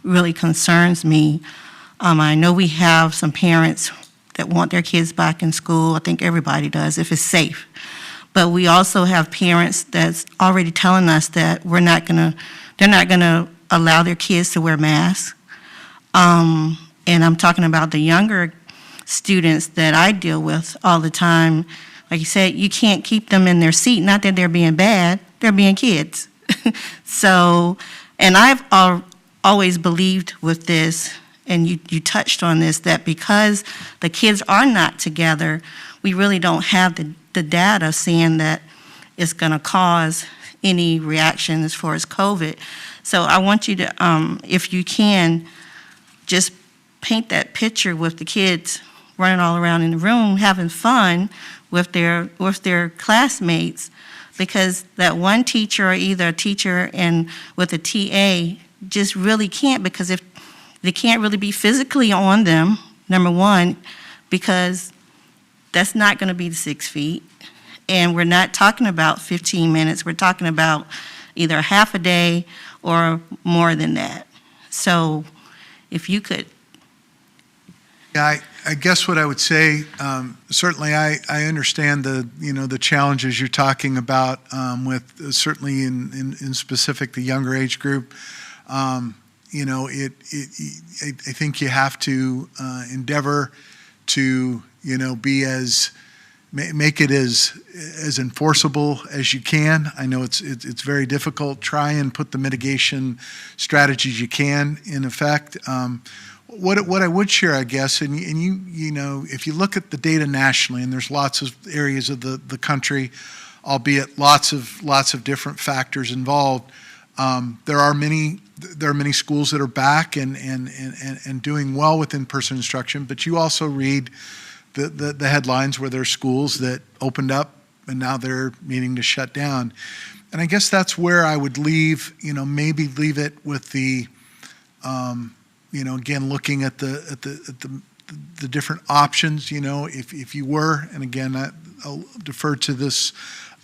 really concerns me. I know we have some parents that want their kids back in school. I think everybody does, if it's safe. But we also have parents that's already telling us that they're not gonna allow their kids to wear masks. And I'm talking about the younger students that I deal with all the time. Like you said, you can't keep them in their seat. Not that they're being bad, they're being kids. So, and I've always believed with this, and you touched on this, that because the kids are not together, we really don't have the data saying that it's going to cause any reaction as far as COVID. So I want you to, if you can, just paint that picture with the kids running all around in the room, having fun with their classmates, because that one teacher, or either a teacher and with a TA, just really can't, because if they can't really be physically on them, number one, because that's not going to be the 6 feet. And we're not talking about 15 minutes. We're talking about either half a day or more than that. So if you could, Yeah, I guess what I would say, certainly I understand the challenges you're talking about with certainly in specific the younger age group. I think you have to endeavor to, make it as enforceable as you can. I know it's very difficult. Try and put the mitigation strategies you can in effect. What I would share, I guess, and if you look at the data nationally, and there's lots of areas of the country, albeit lots of different factors involved, there are many schools that are back and doing well with in-person instruction. But you also read the headlines where there's schools that opened up and now they're needing to shut down. And I guess that's where I would maybe leave it with the. Again, looking at the different options, if you were, and again, I'll defer to this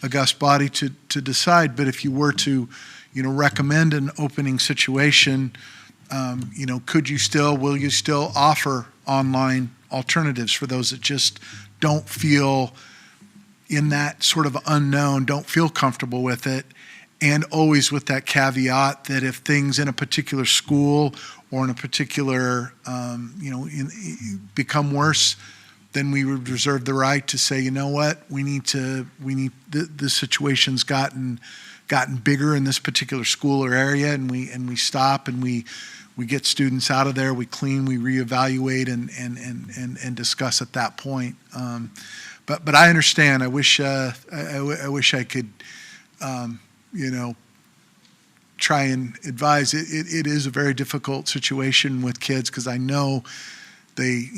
august body to decide, but if you were to, recommend an opening situation, will you still offer online alternatives for those that just don't feel in that sort of unknown, don't feel comfortable with it, and always with that caveat that if things in a particular school or in a particular, become worse, then we would reserve the right to say, you know what, this situation's gotten bigger in this particular school or area, and we stop and we get students out of there, we clean, we reevaluate and discuss at that point. But I understand. I wish I could, try and advise. It is a very difficult situation with kids because I know the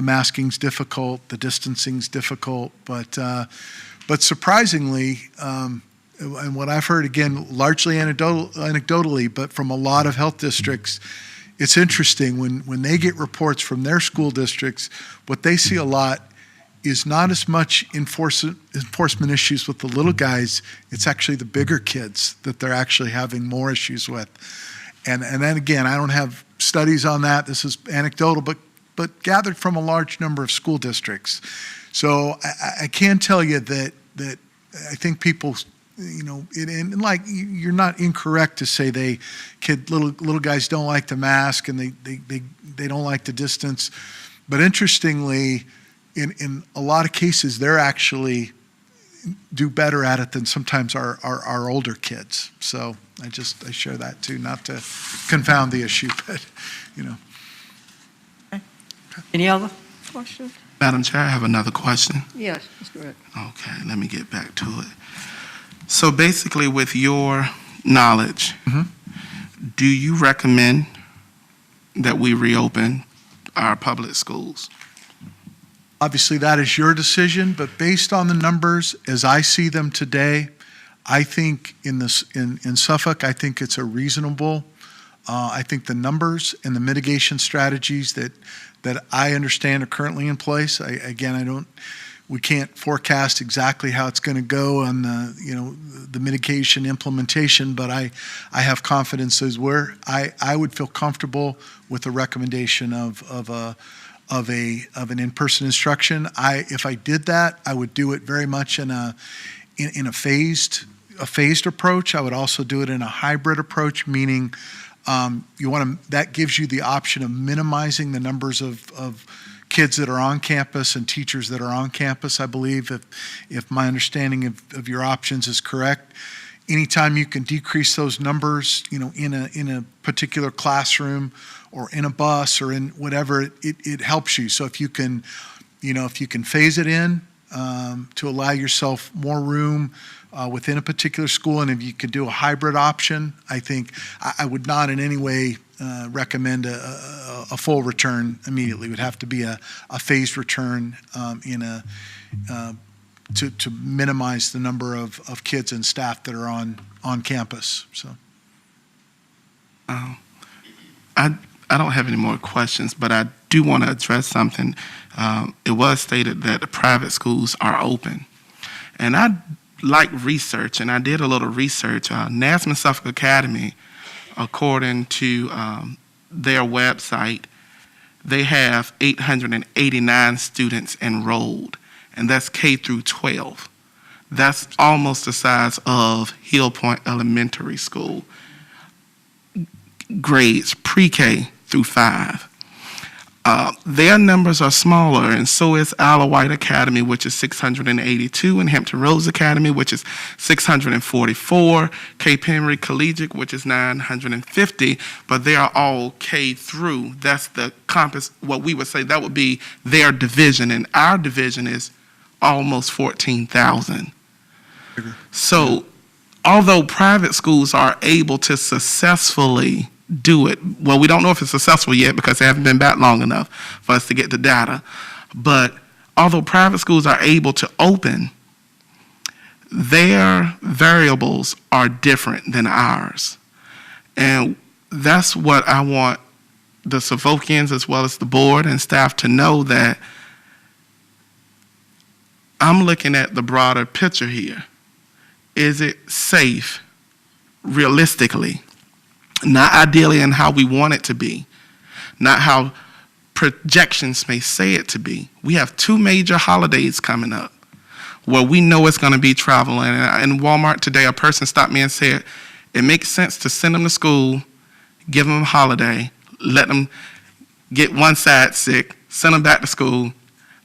masking's difficult, the distancing's difficult, but surprisingly, and what I've heard, again, largely anecdotally, but from a lot of health districts, it's interesting when they get reports from their school districts, what they see a lot is not as much enforcement issues with the little guys. It's actually the bigger kids that they're actually having more issues with. And then again, I don't have studies on that. This is anecdotal, but gathered from a large number of school districts. So I can tell you that I think people, and like you're not incorrect to say little guys don't like the mask and they don't like the distance. But interestingly, in a lot of cases, they're actually do better at it than sometimes our older kids. So I share that too, not to confound the issue, but Any other questions? Madam Chair, I have another question. Yes, that's correct. Okay, let me get back to it. So basically, with your knowledge, do you recommend that we reopen our public schools? obviously that is your decision, but based on the numbers as I see them today, I think in Suffolk, I think it's a reasonable, I think the numbers and the mitigation strategies that I understand are currently in place. We can't forecast exactly how it's going to go on the mitigation implementation, but I have confidence as where I would feel comfortable with the recommendation of an in-person instruction. If I did that, I would do it very much in a phased approach. I would also do it in a hybrid approach, meaning that gives you the option of minimizing the numbers of kids that are on campus and teachers that are on campus. I believe if my understanding of your options is correct, anytime you can decrease those numbers, in a particular classroom or in a bus or in whatever, it helps you. So if you can phase it in to allow yourself more room within a particular school, and if you could do a hybrid option, I think I would not in any way recommend a full return immediately. It would have to be a phased return to minimize the number of kids and staff that are on campus. So, I don't have any more questions, but I do want to address something. It was stated that the private schools are open, and I like research, and I did a little research. Nasman Suffolk Academy, according to their website, they have 889 students enrolled, and that's K through 12. That's almost the size of Hill Point Elementary School. Grades pre-K through 5. Their numbers are smaller, and so is Isle of Wight Academy, which is 682, and Hampton Roads Academy, which is 644, Cape Henry Collegiate, which is 950, but they are all K through. That's the compass, what we would say, that would be their division, and our division is almost 14,000. So, although private schools are able to successfully do it, well, we don't know if it's successful yet because they haven't been back long enough for us to get the data, but although private schools are able to open, their variables are different than ours. And that's what I want the Suffolkians as well as the board and staff to know, that I'm looking at the broader picture here. Is it safe, realistically? Not ideally in how we want it to be, not how projections may say it to be. We have 2 major holidays coming up where we know it's going to be travel. And in Walmart today, a person stopped me and said, it makes sense to send them to school, give them a holiday, let them get one side sick, send them back to school,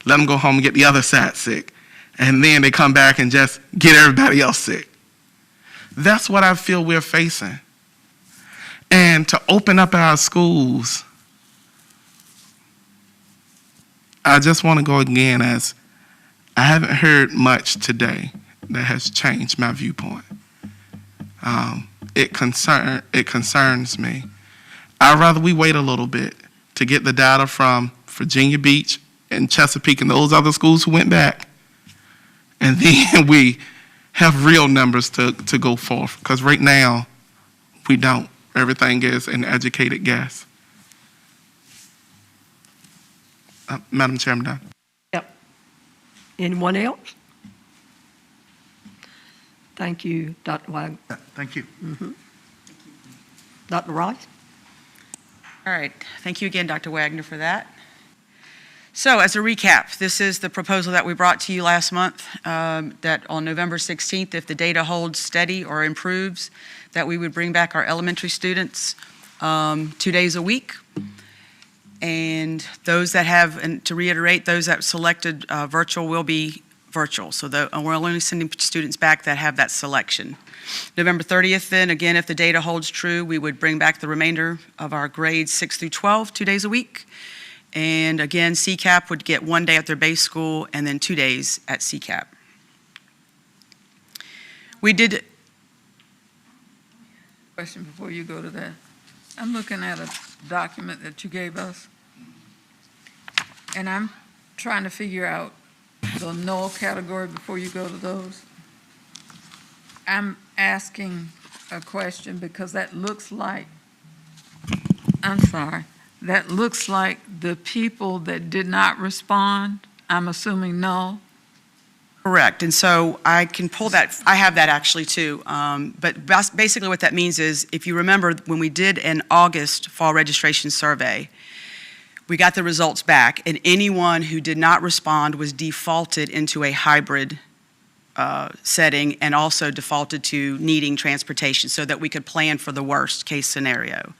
let them go home and get the other side sick, and then they come back and just get everybody else sick. That's what I feel we're facing. And to open up our schools, I just want to go again as I haven't heard much today that has changed my viewpoint. It concerns me. I'd rather we wait a little bit to get the data from Virginia Beach and Chesapeake and those other schools who went back, and then we have real numbers to go forth. Because right now, we don't. Everything is an educated guess. Madam Chairman, Don. Yep. Anyone else? Thank you, Dr. Wagner. Thank you. Dr. Rice? All right. Thank you again, Dr. Wagner, for that. So as a recap, this is the proposal that we brought to you last month, that on November 16th, if the data holds steady or improves, that we would bring back our elementary students 2 days a week. And those that have, and to reiterate, those that selected virtual will be virtual. So we're only sending students back that have that selection. November 30th, then, again, if the data holds true, we would bring back the remainder of our grades 6 through 12, 2 days a week. And again, CCAP would get 1 day at their base school and then 2 days at CCAP. We did. Question before you go to that. I'm looking at a document that you gave us, and I'm trying to figure out the null category before you go to those. I'm asking a question because that looks like, that looks like the people that did not respond, I'm assuming null. Correct, and so I can pull that, I have that actually too, but basically what that means is, if you remember when we did an August fall registration survey, we got the results back, and anyone who did not respond was defaulted into a hybrid setting and also defaulted to needing transportation so that we could plan for the worst case scenario.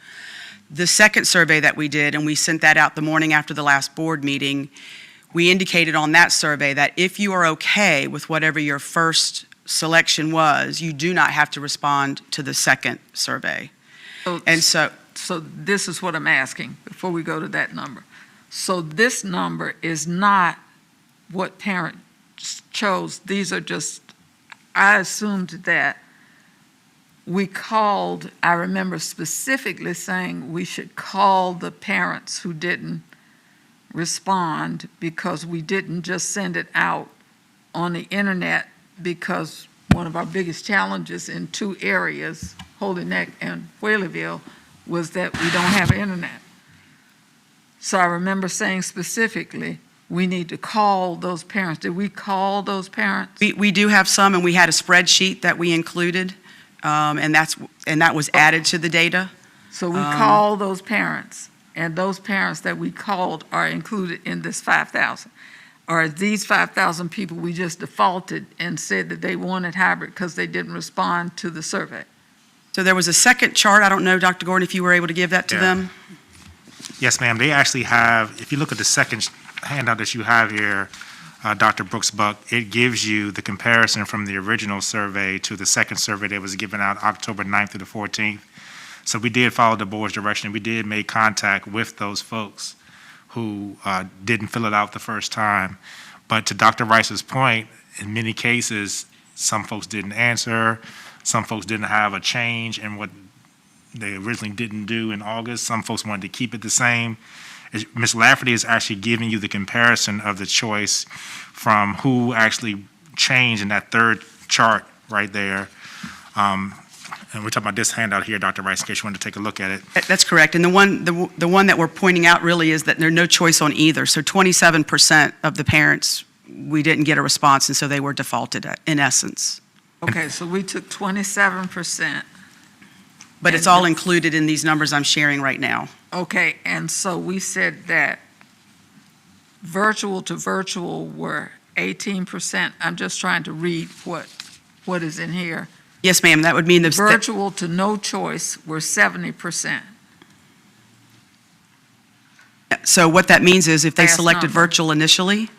The second survey that we did, and we sent that out the morning after the last board meeting, we indicated on that survey that if you are okay with whatever your first selection was, you do not have to respond to the second survey. So this is what I'm asking before we go to that number. So this number is not what parents chose. These are just, I assumed that we called, I remember specifically saying we should call the parents who didn't respond, because we didn't just send it out on the internet, because one of our biggest challenges in 2 areas, Holy Neck and Whaleyville, was that we don't have internet. So I remember saying specifically, we need to call those parents. Did we call those parents? We do have some, and we had a spreadsheet that we included, and that was added to the data. So we call those parents, and those parents that we called are included in this 5,000. Or these 5,000 people, we just defaulted and said that they wanted hybrid because they didn't respond to the survey. So there was a second chart. I don't know, Dr. Gordon, if you were able to give that to Yeah. them? Yes, ma'am. They actually have, if you look at the second handout that you have here, Dr. Brooks-Buck, it gives you the comparison from the original survey to the second survey that was given out October 9th through the 14th. So we did follow the board's direction. We did make contact with those folks who didn't fill it out the first time. But to Dr. Rice's point, in many cases, some folks didn't answer, some folks didn't have a change in what they originally didn't do in August. Some folks wanted to keep it the same. Ms. Lafferty is actually giving you the comparison of the choice from who actually changed in that third chart right there. And we're talking about this handout here, Dr. Rice, in case you wanted to take a look at it. That's correct. And the one that we're pointing out really is that there's no choice on either. So 27% of the parents, we didn't get a response, and so they were defaulted in essence. Okay, so we took 27%. But it's all included in these numbers I'm sharing right now. Okay, and so we said that virtual to virtual were 18%. I'm just trying to read what is in here. Yes, ma'am, that would mean the Virtual to no choice were 70%. So what that means is if they Last selected number. virtual initially,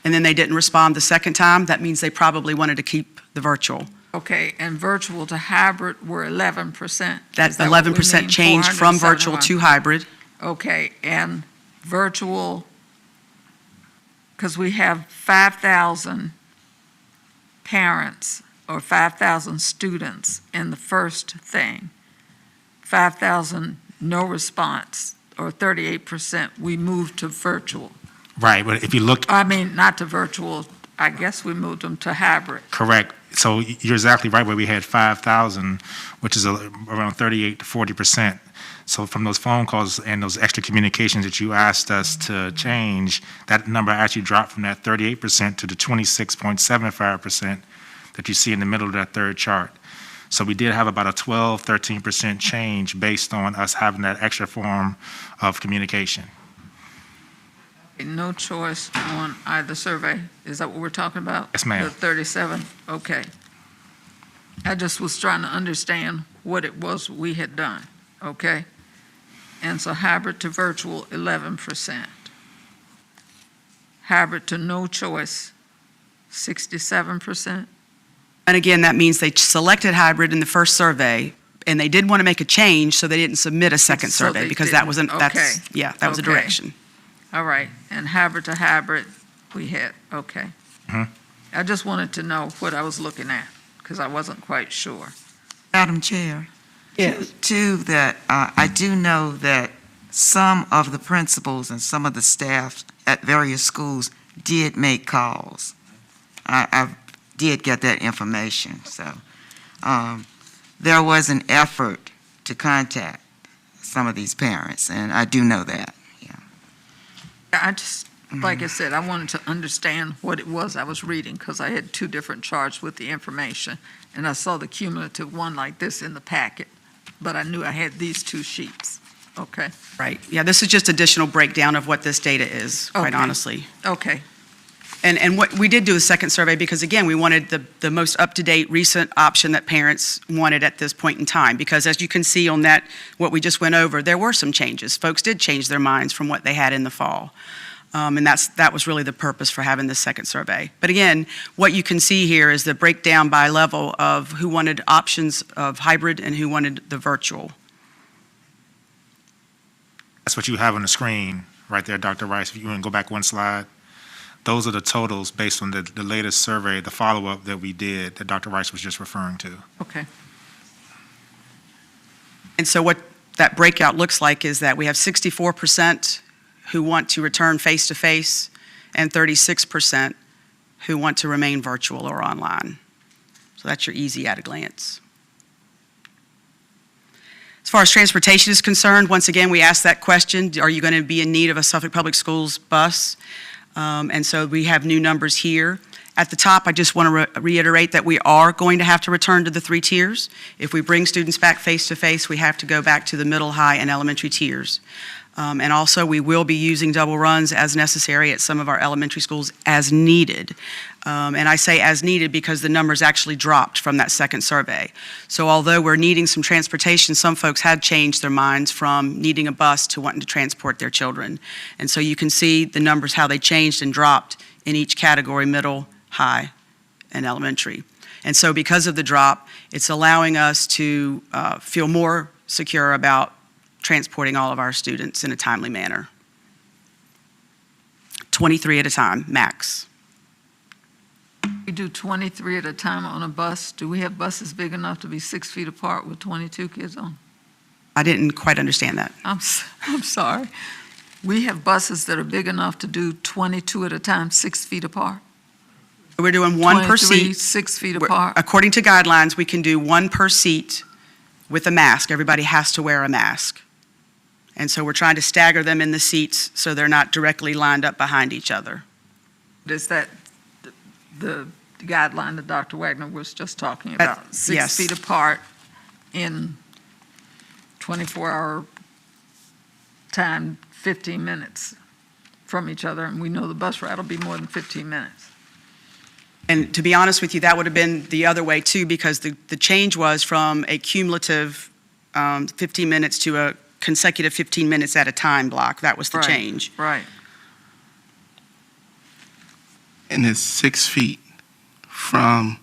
and then they didn't respond the second time, that means they probably wanted to keep the virtual. Okay, and virtual to hybrid were 11%. That Is that what we 11% mean? changed from virtual 471. to hybrid. Okay, and virtual, because we have 5,000 parents or 5,000 students in the first thing, 5,000 no response, or 38%, we moved to virtual. Right, but if you look, I mean, not to virtual, I guess we moved them to hybrid. correct, so you're exactly right, where we had 5,000, which is around 38 to 40%. So from those phone calls and those extra communications that you asked us to change, that number actually dropped from that 38% to the 26.75% that you see in the middle of that third chart. So we did have about a 12, 13% change based on us having that extra form of communication. No choice on either survey. Is that what we're talking about? Yes, ma'am. The 37, okay. I just was trying to understand what it was we had done, okay? And so hybrid to virtual, 11%. Hybrid to no choice, 67%. And again, that means they selected hybrid in the first survey, and they did want to make a change, so they didn't submit a second So survey they because that didn't. wasn't, Okay. that was a Okay. direction. All right, and hybrid to hybrid, we had, okay. Mhm. I just wanted to know what I was looking at, because I wasn't quite sure. Madam Chair, Yes. too, that I do know that some of the principals and some of the staff at various schools did make calls. I did get that information, so there was an effort to contact some of these parents, and I do know that. I just, like I said, I wanted to understand what it was I was reading, because I had two different charts with the information, and I saw the cumulative one like this in the packet, but I knew I had these two sheets. Okay, Right. Yeah, this is just additional breakdown of what this data is, quite Okay. honestly. okay, And what we did do a second survey because, again, we wanted the most up-to-date, recent option that parents wanted at this point in time. Because as you can see on that, what we just went over, there were some changes. Folks did change their minds from what they had in the fall. And that was really the purpose for having this second survey. But again, what you can see here is the breakdown by level of who wanted options of hybrid and who wanted the virtual. That's what you have on the screen right there, Dr. Rice. If you want to go back one slide, those are the totals based on the latest survey, the follow-up that we did that Dr. Rice was just referring to. okay. And so what that breakout looks like is that we have 64% who want to return face-to-face and 36% who want to remain virtual or online. So that's your easy at a glance. As far as transportation is concerned, once again, we asked that question, are you going to be in need of a Suffolk Public Schools bus? And so we have new numbers here. At the top, I just want to reiterate that we are going to have to return to the 3 tiers. If we bring students back face-to-face, we have to go back to the middle, high, and elementary tiers. And also, we will be using double runs as necessary at some of our elementary schools as needed. And I say as needed because the numbers actually dropped from that second survey. So although we're needing some transportation, some folks had changed their minds from needing a bus to wanting to transport their children. And so you can see the numbers, how they changed and dropped in each category, middle, high, and elementary. And so because of the drop, it's allowing us to feel more secure about transporting all of our students in a timely manner. 23 at a time, max. We do 23 at a time on a bus. Do we have buses big enough to be 6 feet apart with 22 kids on? I didn't quite understand that. I'm sorry. We have buses that are big enough to do 22 at a time, 6 feet apart. We're doing one per 23, seat. 6 feet apart. According to guidelines, we can do one per seat with a mask. Everybody has to wear a mask. And so we're trying to stagger them in the seats so they're not directly lined up behind each other. Is that the guideline that Dr. Wagner was just talking about? 6 yes. feet apart in 24-hour time, 15 minutes from each other, and we know the bus ride will be more than 15 minutes. And to be honest with you, that would have been the other way too, because the change was from a cumulative 15 minutes to a consecutive 15 minutes at a time block. That was the change. Right. And it's 6 feet from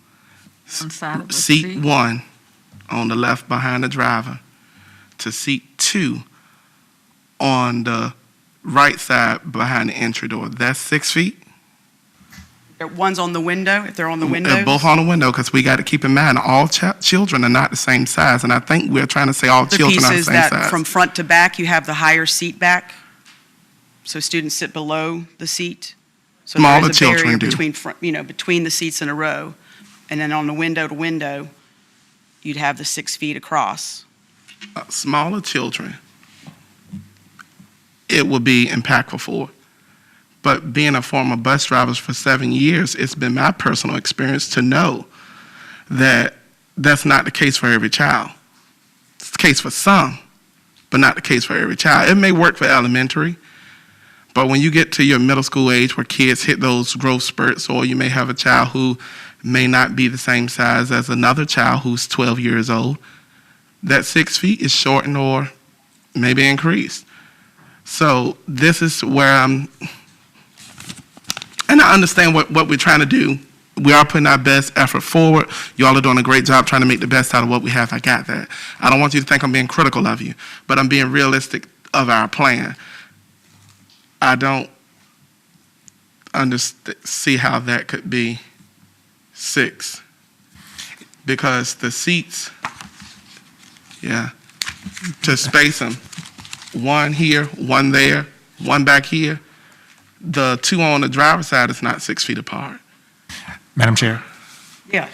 One side of the seat 1 on the left behind the driver to seat 2 on the right side behind the entry door. That's 6 feet? One's on the window, if they're on the windows. They're both on the window, because we got to keep in mind all children are not the same size, and I think we're trying to say all The children piece are the is same that size. from front to back, you have the higher seat back, so students sit below the seat. So Smaller there is a children barrier do. between between the seats in a row, and then on the window to window, you'd have the 6 feet across. Smaller children, it will be impactful for. But being a former bus driver for 7 years, it's been my personal experience to know that that's not the case for every child. It's the case for some, but not the case for every child. It may work for elementary, but when you get to your middle school age where kids hit those growth spurts, or you may have a child who may not be the same size as another child who's 12 years old, that 6 feet is shortened or maybe increased. So this is where and I understand what we're trying to do. We are putting our best effort forward. Y'all are doing a great job trying to make the best out of what we have. I got that. I don't want you to think I'm being critical of you, but I'm being realistic of our plan. I don't see how that could be 6, because the seats, to space them, one here, one there, one back here, the 2 on the driver's side is not 6 feet apart. Madam Chair? Yeah.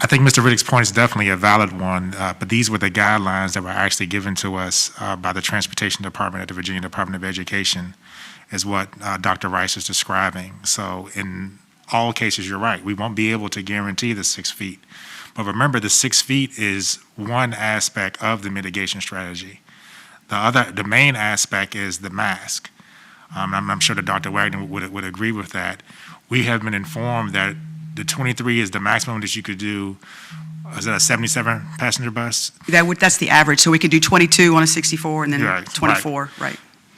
I think Mr. Riddick's point is definitely a valid one, but these were the guidelines that were actually given to us by the Transportation Department at the Virginia Department of Education, is what Dr. Rice is describing. So in all cases, you're right. We won't be able to guarantee the 6 feet. But remember, the 6 feet is one aspect of the mitigation strategy. The main aspect is the mask. I'm sure that Dr. Wagner would agree with that. We have been informed that the 23 is the maximum that you could do. Is that a 77-passenger bus? That's the average, so we could do 22 on a 64 and then Right, 24, right.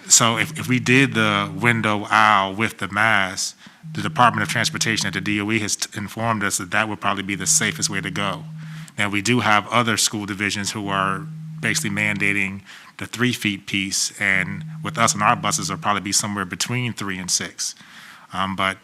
So if we did the window aisle with the mask, the Department of Transportation at the DOE has informed us that that would probably be the safest way to go. Now, we do have other school divisions who are basically mandating the 3 feet piece, and with us on our buses, it'll probably be somewhere between 3 and 6. But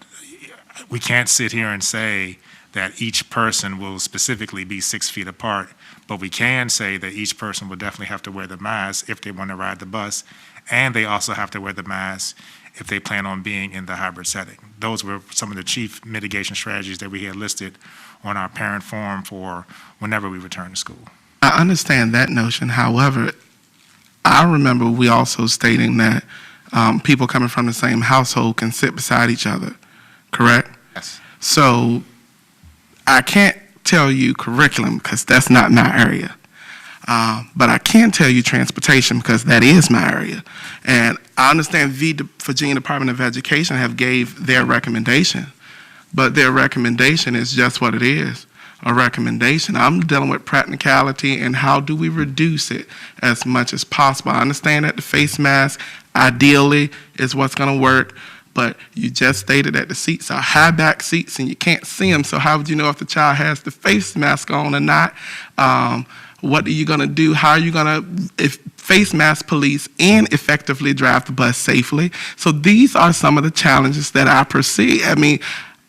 we can't sit here and say that each person will specifically be 6 feet apart, but we can say that each person will definitely have to wear the mask if they want to ride the bus, and they also have to wear the mask if they plan on being in the hybrid setting. Those were some of the chief mitigation strategies that we had listed on our parent form for whenever we return to school. I understand that notion. However, I remember we also stating that people coming from the same household can sit beside each other, correct? Yes. So I can't tell you curriculum because that's not my area. But I can tell you transportation because that is my area. And I understand the Virginia Department of Education have gave their recommendation, but their recommendation is just what it is, a recommendation. I'm dealing with practicality and how do we reduce it as much as possible. I understand that the face mask ideally is what's going to work, but you just stated that the seats are high back seats and you can't see them, so how would you know if the child has the face mask on or not? What are you going to do? How are you going to face mask police and effectively drive the bus safely? So these are some of the challenges that I perceive. I mean,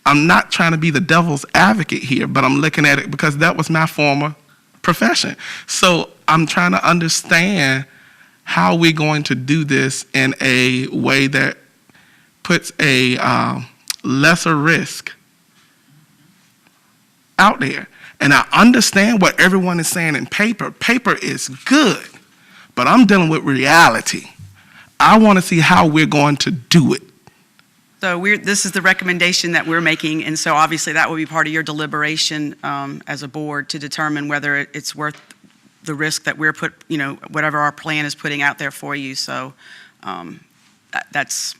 I'm not trying to be the devil's advocate here, but I'm looking at it because that was my former profession. So I'm trying to understand how we're going to do this in a way that puts a lesser risk out there. And I understand what everyone is saying in paper. Paper is good, but I'm dealing with reality. I want to see how we're going to do it. So this is the recommendation that we're making, and so obviously that will be part of your deliberation as a board to determine whether it's worth the risk that we're whatever our plan is putting out there for you. So that's...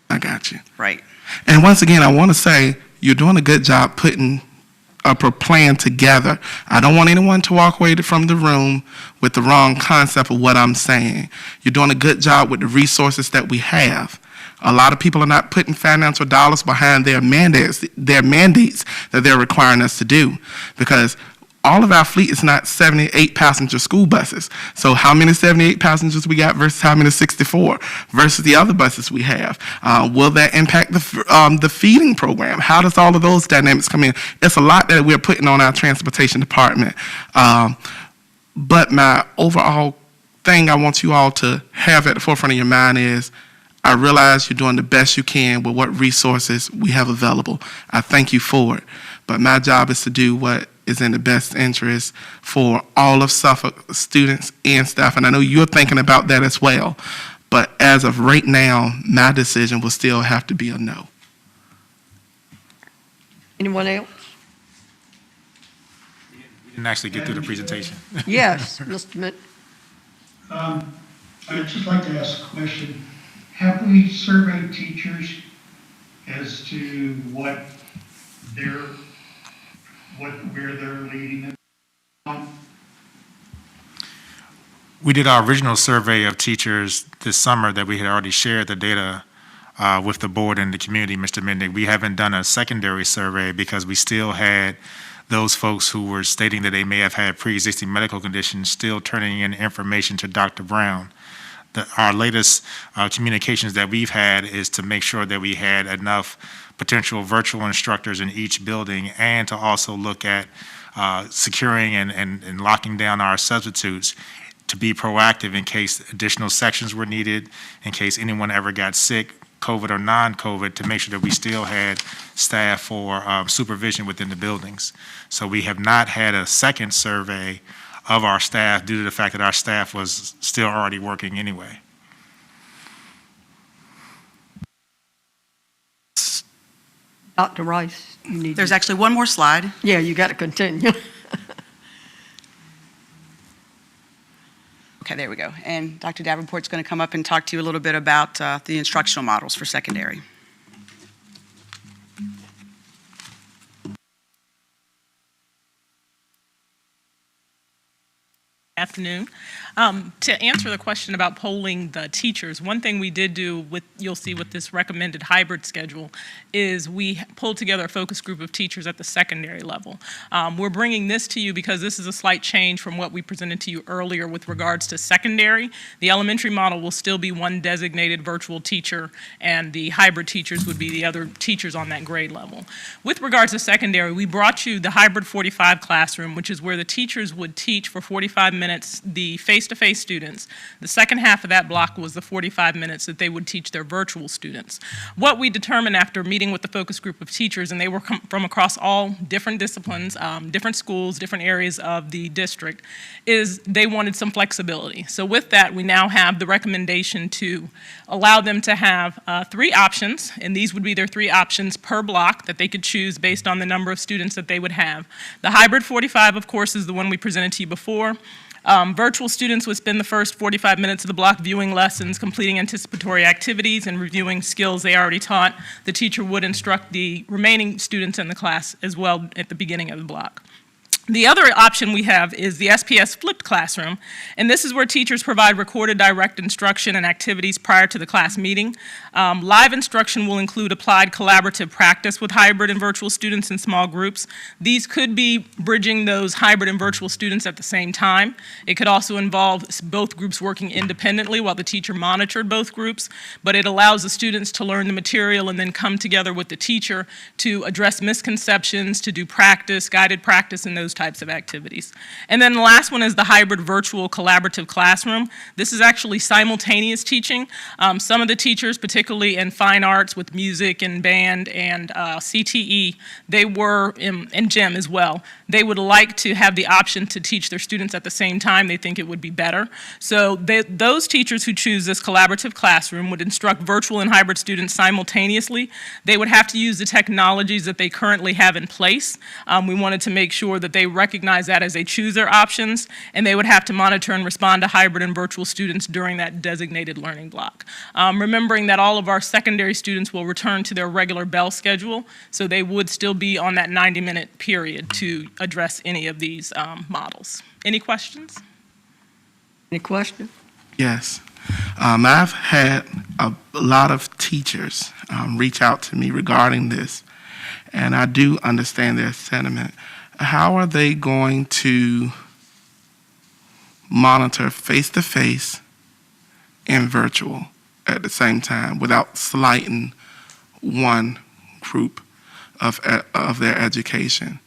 I got you. Right. And once again, I want to say you're doing a good job putting a plan together. I don't want anyone to walk away from the room with the wrong concept of what I'm saying. You're doing a good job with the resources that we have. A lot of people are not putting financial dollars behind their mandates that they're requiring us to do, because all of our fleet is not 78 passenger school buses. So how many 78 passengers we got versus how many 64 versus the other buses we have? Will that impact the feeding program? How does all of those dynamics come in? It's a lot that we're putting on our transportation department. But my overall thing I want you all to have at the forefront of your mind is, I realize you're doing the best you can with what resources we have available. I thank you for it. But my job is to do what is in the best interest for all of Suffolk students and staff. And I know you're thinking about that as well. But as of right now, my decision will still have to be a no. Anyone else? We didn't actually get through the presentation. Yes, Mr. Mitt. I'd just like to ask a question. Have we surveyed teachers as to where they're leading it? We did our original survey of teachers this summer that we had already shared the data with the board and the community, Mr. Mendick. We haven't done a secondary survey because we still had those folks who were stating that they may have had pre-existing medical conditions still turning in information to Dr. Brown. Our latest communications that we've had is to make sure that we had enough potential virtual instructors in each building, and to also look at securing and locking down our substitutes to be proactive in case additional sections were needed, in case anyone ever got sick, COVID or non-COVID, to make sure that we still had staff for supervision within the buildings. So we have not had a second survey of our staff due to the fact that our staff was still already working anyway. Dr. Rice, you need There's actually one more slide. Yeah, you got to continue. Okay, there we go. And Dr. Davenport's going to come up and talk to you a little bit about the instructional models for secondary. Afternoon. To answer the question about polling the teachers, one thing we did do you'll see with this recommended hybrid schedule is we pulled together a focus group of teachers at the secondary level. We're bringing this to you because this is a slight change from what we presented to you earlier with regards to secondary. The elementary model will still be one designated virtual teacher, and the hybrid teachers would be the other teachers on that grade level. With regards to secondary, we brought you the hybrid 45 classroom, which is where the teachers would teach for 45 minutes minutes the face-to-face students. The second half of that block was the 45 minutes that they would teach their virtual students. What we determined after meeting with the focus group of teachers, and they were from across all different disciplines, different schools, different areas of the district, is they wanted some flexibility. So with that, we now have the recommendation to allow them to have 3 options, and these would be their 3 options per block that they could choose based on the number of students that they would have. The hybrid 45, of course, is the one we presented to you before. Virtual students would spend the first 45 minutes of the block viewing lessons, completing anticipatory activities, and reviewing skills they already taught. The teacher would instruct the remaining students in the class as well at the beginning of the block. The other option we have is the SPS flipped classroom, and this is where teachers provide recorded direct instruction and activities prior to the class meeting. Live instruction will include applied collaborative practice with hybrid and virtual students in small groups. These could be bridging those hybrid and virtual students at the same time. It could also involve both groups working independently while the teacher monitored both groups, but it allows the students to learn the material and then come together with the teacher to address misconceptions, to do practice, guided practice, and those types of activities. And then the last one is the hybrid virtual collaborative classroom. This is actually simultaneous teaching. Some of the teachers, particularly in fine arts with music and band and CTE, they were, in gym as well, they would like to have the option to teach their students at the same time. They think it would be better. So those teachers who choose this collaborative classroom would instruct virtual and hybrid students simultaneously. They would have to use the technologies that they currently have in place. We wanted to make sure that they recognize that as they choose their options, and they would have to monitor and respond to hybrid and virtual students during that designated learning block. Remembering that all of our secondary students will return to their regular bell schedule, so they would still be on that 90-minute period to address any of these models. Any questions? Any question? Yes. I've had a lot of teachers reach out to me regarding this, and I do understand their sentiment. How are they going to monitor face-to-face and virtual at the same time without slighting one group of their education?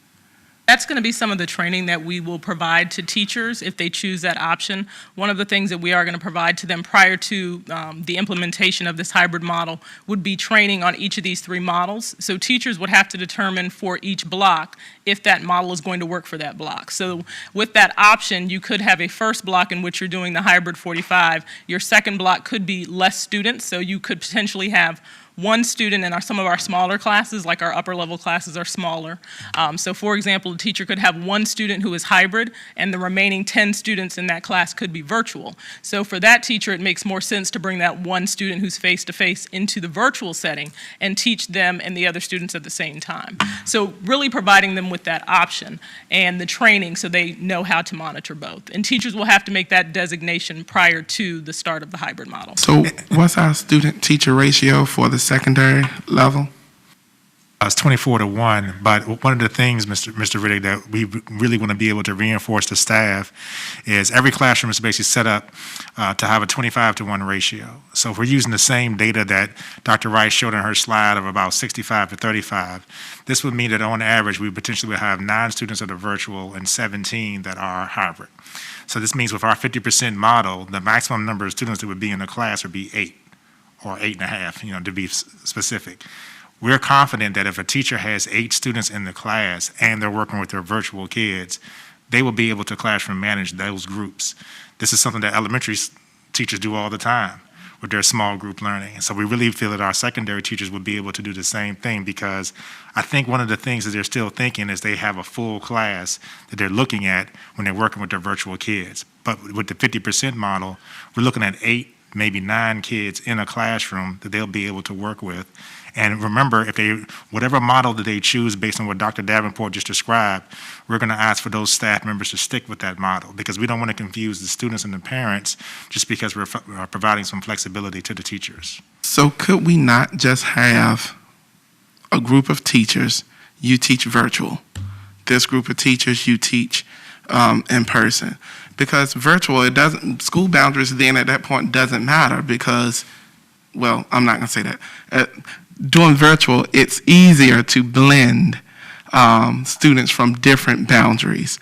That's going to be some of the training that we will provide to teachers if they choose that option. One of the things that we are going to provide to them prior to the implementation of this hybrid model would be training on each of these 3 models. So teachers would have to determine for each block if that model is going to work for that block. So with that option, you could have a first block in which you're doing the hybrid 45. Your second block could be less students, so you could potentially have 1 student in some of our smaller classes, like our upper level classes are smaller. So for example, a teacher could have 1 student who is hybrid and the remaining 10 students in that class could be virtual. So for that teacher, it makes more sense to bring that 1 student who's face-to-face into the virtual setting and teach them and the other students at the same time. So really providing them with that option and the training so they know how to monitor both. And teachers will have to make that designation prior to the start of the hybrid model. So what's our student-teacher ratio for the secondary level? It's 24-1, but one of the things, Mr. Riddick, that we really want to be able to reinforce to staff is every classroom is basically set up to have a 25-1 ratio. So if we're using the same data that Dr. Rice showed on her slide of about 65-35, this would mean that on average, we potentially would have 9 students that are virtual and 17 that are hybrid. So this means with our 50% model, the maximum number of students that would be in the class would be 8 or 8.5, to be specific. We're confident that if a teacher has 8 students in the class and they're working with their virtual kids, they will be able to classroom manage those groups. This is something that elementary teachers do all the time with their small group learning. And so we really feel that our secondary teachers would be able to do the same thing, because I think one of the things that they're still thinking is they have a full class that they're looking at when they're working with their virtual kids. But with the 50% model, we're looking at 8, maybe 9 kids in a classroom that they'll be able to work with. And remember, whatever model that they choose based on what Dr. Davenport just described, we're going to ask for those staff members to stick with that model, because we don't want to confuse the students and the parents just because we're providing some flexibility to the teachers. So could we not just have a group of teachers, you teach virtual, this group of teachers, you teach in person? Because virtual, school boundaries then at that point doesn't matter, because, well, I'm not going to say that. Doing virtual, it's easier to blend students from different boundaries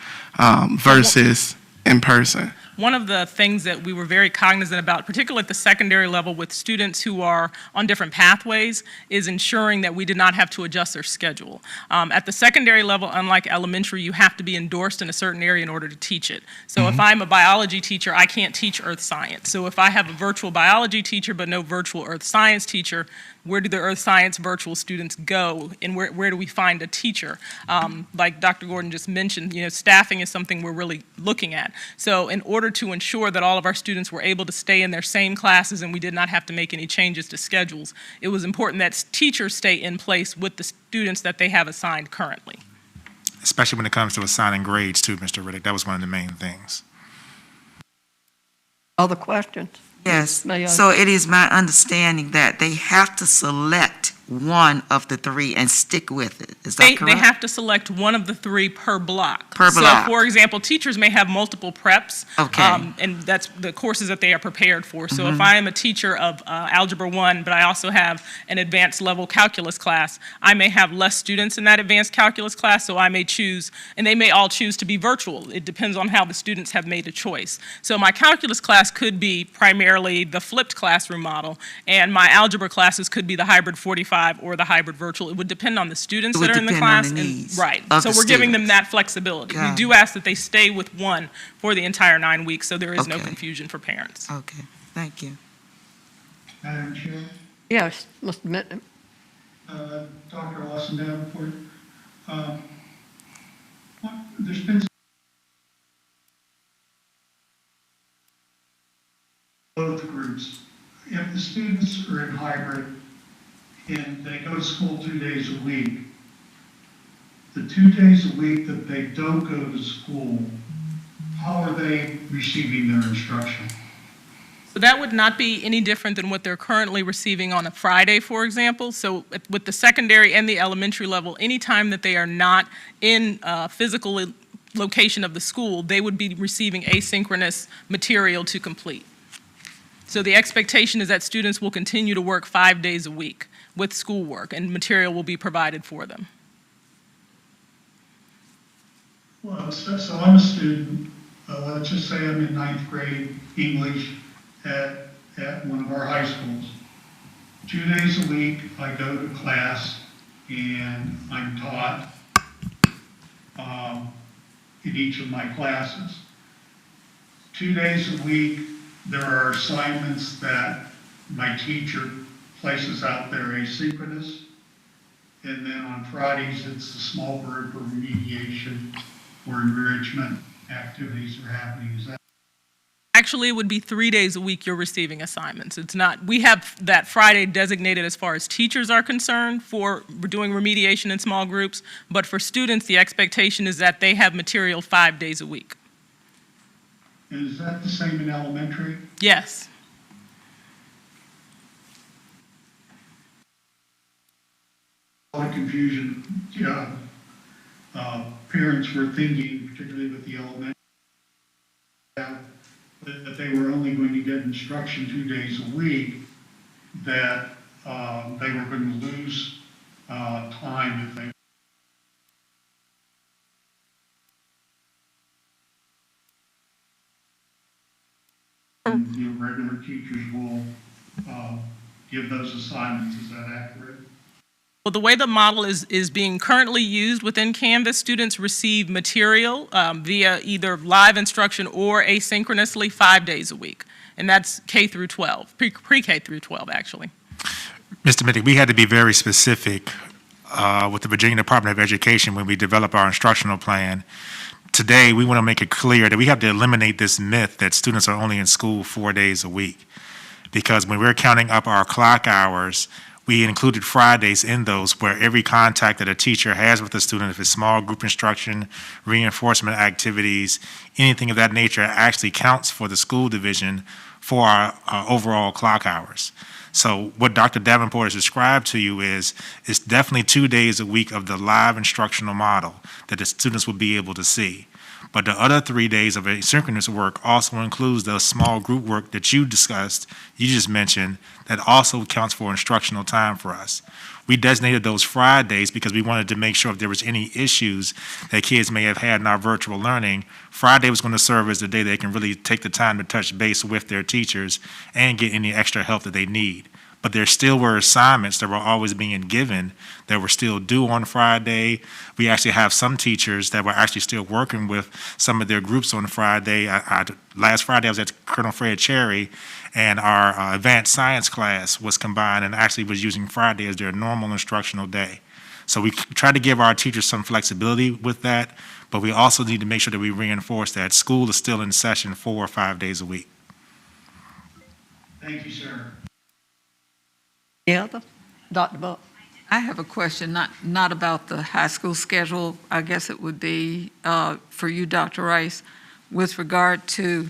versus in person. one of the things that we were very cognizant about, particularly at the secondary level with students who are on different pathways, is ensuring that we did not have to adjust their schedule. At the secondary level, unlike elementary, you have to be endorsed in a certain area in order to teach it. So if I'm a biology teacher, I can't teach earth science. So if I have a virtual biology teacher but no virtual earth science teacher, where do the earth science virtual students go, and where do we find a teacher? Like Dr. Gordon just mentioned, staffing is something we're really looking at. So in order to ensure that all of our students were able to stay in their same classes and we did not have to make any changes to schedules, it was important that teachers stay in place with the students that they have assigned currently. Especially when it comes to assigning grades too, Mr. Riddick. That was one of the main things. Other questions? Yes. May I? So it is my understanding that they have to select one of the three and stick with it. Is that They correct? have to select one of the three per block. Per block. So, for example, teachers may have multiple preps. Okay. And that's the courses that they are prepared for. So if I am a teacher of Algebra 1, but I also have an advanced level calculus class, I may have less students in that advanced calculus class, so I may choose, and they may all choose to be virtual. It depends on how the students have made a choice. So my calculus class could be primarily the flipped classroom model, and my algebra classes could be the hybrid 45 or the hybrid virtual. It would depend on the students It would that are in the depend on class. the needs Right. of So the we're giving them students. that flexibility. We Got do ask that they stay with one for the entire 9 weeks, so there is no Okay. confusion for parents. Okay, thank you. Madam Chair, Yes, Mr. Mitnick. Dr. Lawson Davenport, there's been both groups. If the students are in hybrid and they go to school 2 days a week, the 2 days a week that they don't go to school, how are they receiving their instruction? So that would not be any different than what they're currently receiving on a Friday, for example. So with the secondary and the elementary level, anytime that they are not in physical location of the school, they would be receiving asynchronous material to complete. So the expectation is that students will continue to work 5 days a week with schoolwork, and material will be provided for them. Well, so I'm a student, let's just say I'm in 9th grade English at one of our high schools. 2 days a week, I go to class and I'm taught in each of my classes. 2 days a week, there are assignments that my teacher places out there asynchronous. And then on Fridays, it's the small group or remediation or enrichment activities are happening. Is that? Actually, it would be 3 days a week you're receiving assignments. It's not, we have that Friday designated as far as teachers are concerned for doing remediation in small groups, but for students, the expectation is that they have material 5 days a week. And is that the same in elementary? Yes. A lot of confusion. Parents were thinking, particularly with the elementary, that they were only going to get instruction 2 days a week, that they were going to lose time if they and regular teachers will give those assignments. Is that accurate? Well, the way the model is being currently used within Canvas, students receive material via either live instruction or asynchronously 5 days a week. And that's K through 12, pre-K through 12, actually. Mr. Mitnick, we had to be very specific with the Virginia Department of Education when we develop our instructional plan. Today, we want to make it clear that we have to eliminate this myth that students are only in school 4 days a week. Because when we're counting up our clock hours, we included Fridays in those where every contact that a teacher has with a student, if it's small group instruction, reinforcement activities, anything of that nature, actually counts for the school division for our overall clock hours. So what Dr. Davenport has described to you is definitely 2 days a week of the live instructional model that the students will be able to see. But the other 3 days of asynchronous work also includes the small group work that you discussed, you just mentioned, that also counts for instructional time for us. We designated those Fridays because we wanted to make sure if there was any issues that kids may have had in our virtual learning, Friday was going to serve as the day they can really take the time to touch base with their teachers and get any extra help that they need. But there still were assignments that were always being given that were still due on Friday. We actually have some teachers that were actually still working with some of their groups on Friday. Last Friday, I was at Colonel Fred Cherry, and our advanced science class was combined and actually was using Friday as their normal instructional day. So we try to give our teachers some flexibility with that, but we also need to make sure that we reinforce that school is still in session 4 or 5 days a week. Thank you, sir. Any other? Dr. Buck? I have a question, not about the high school schedule. I guess it would be for you, Dr. Rice, with regard to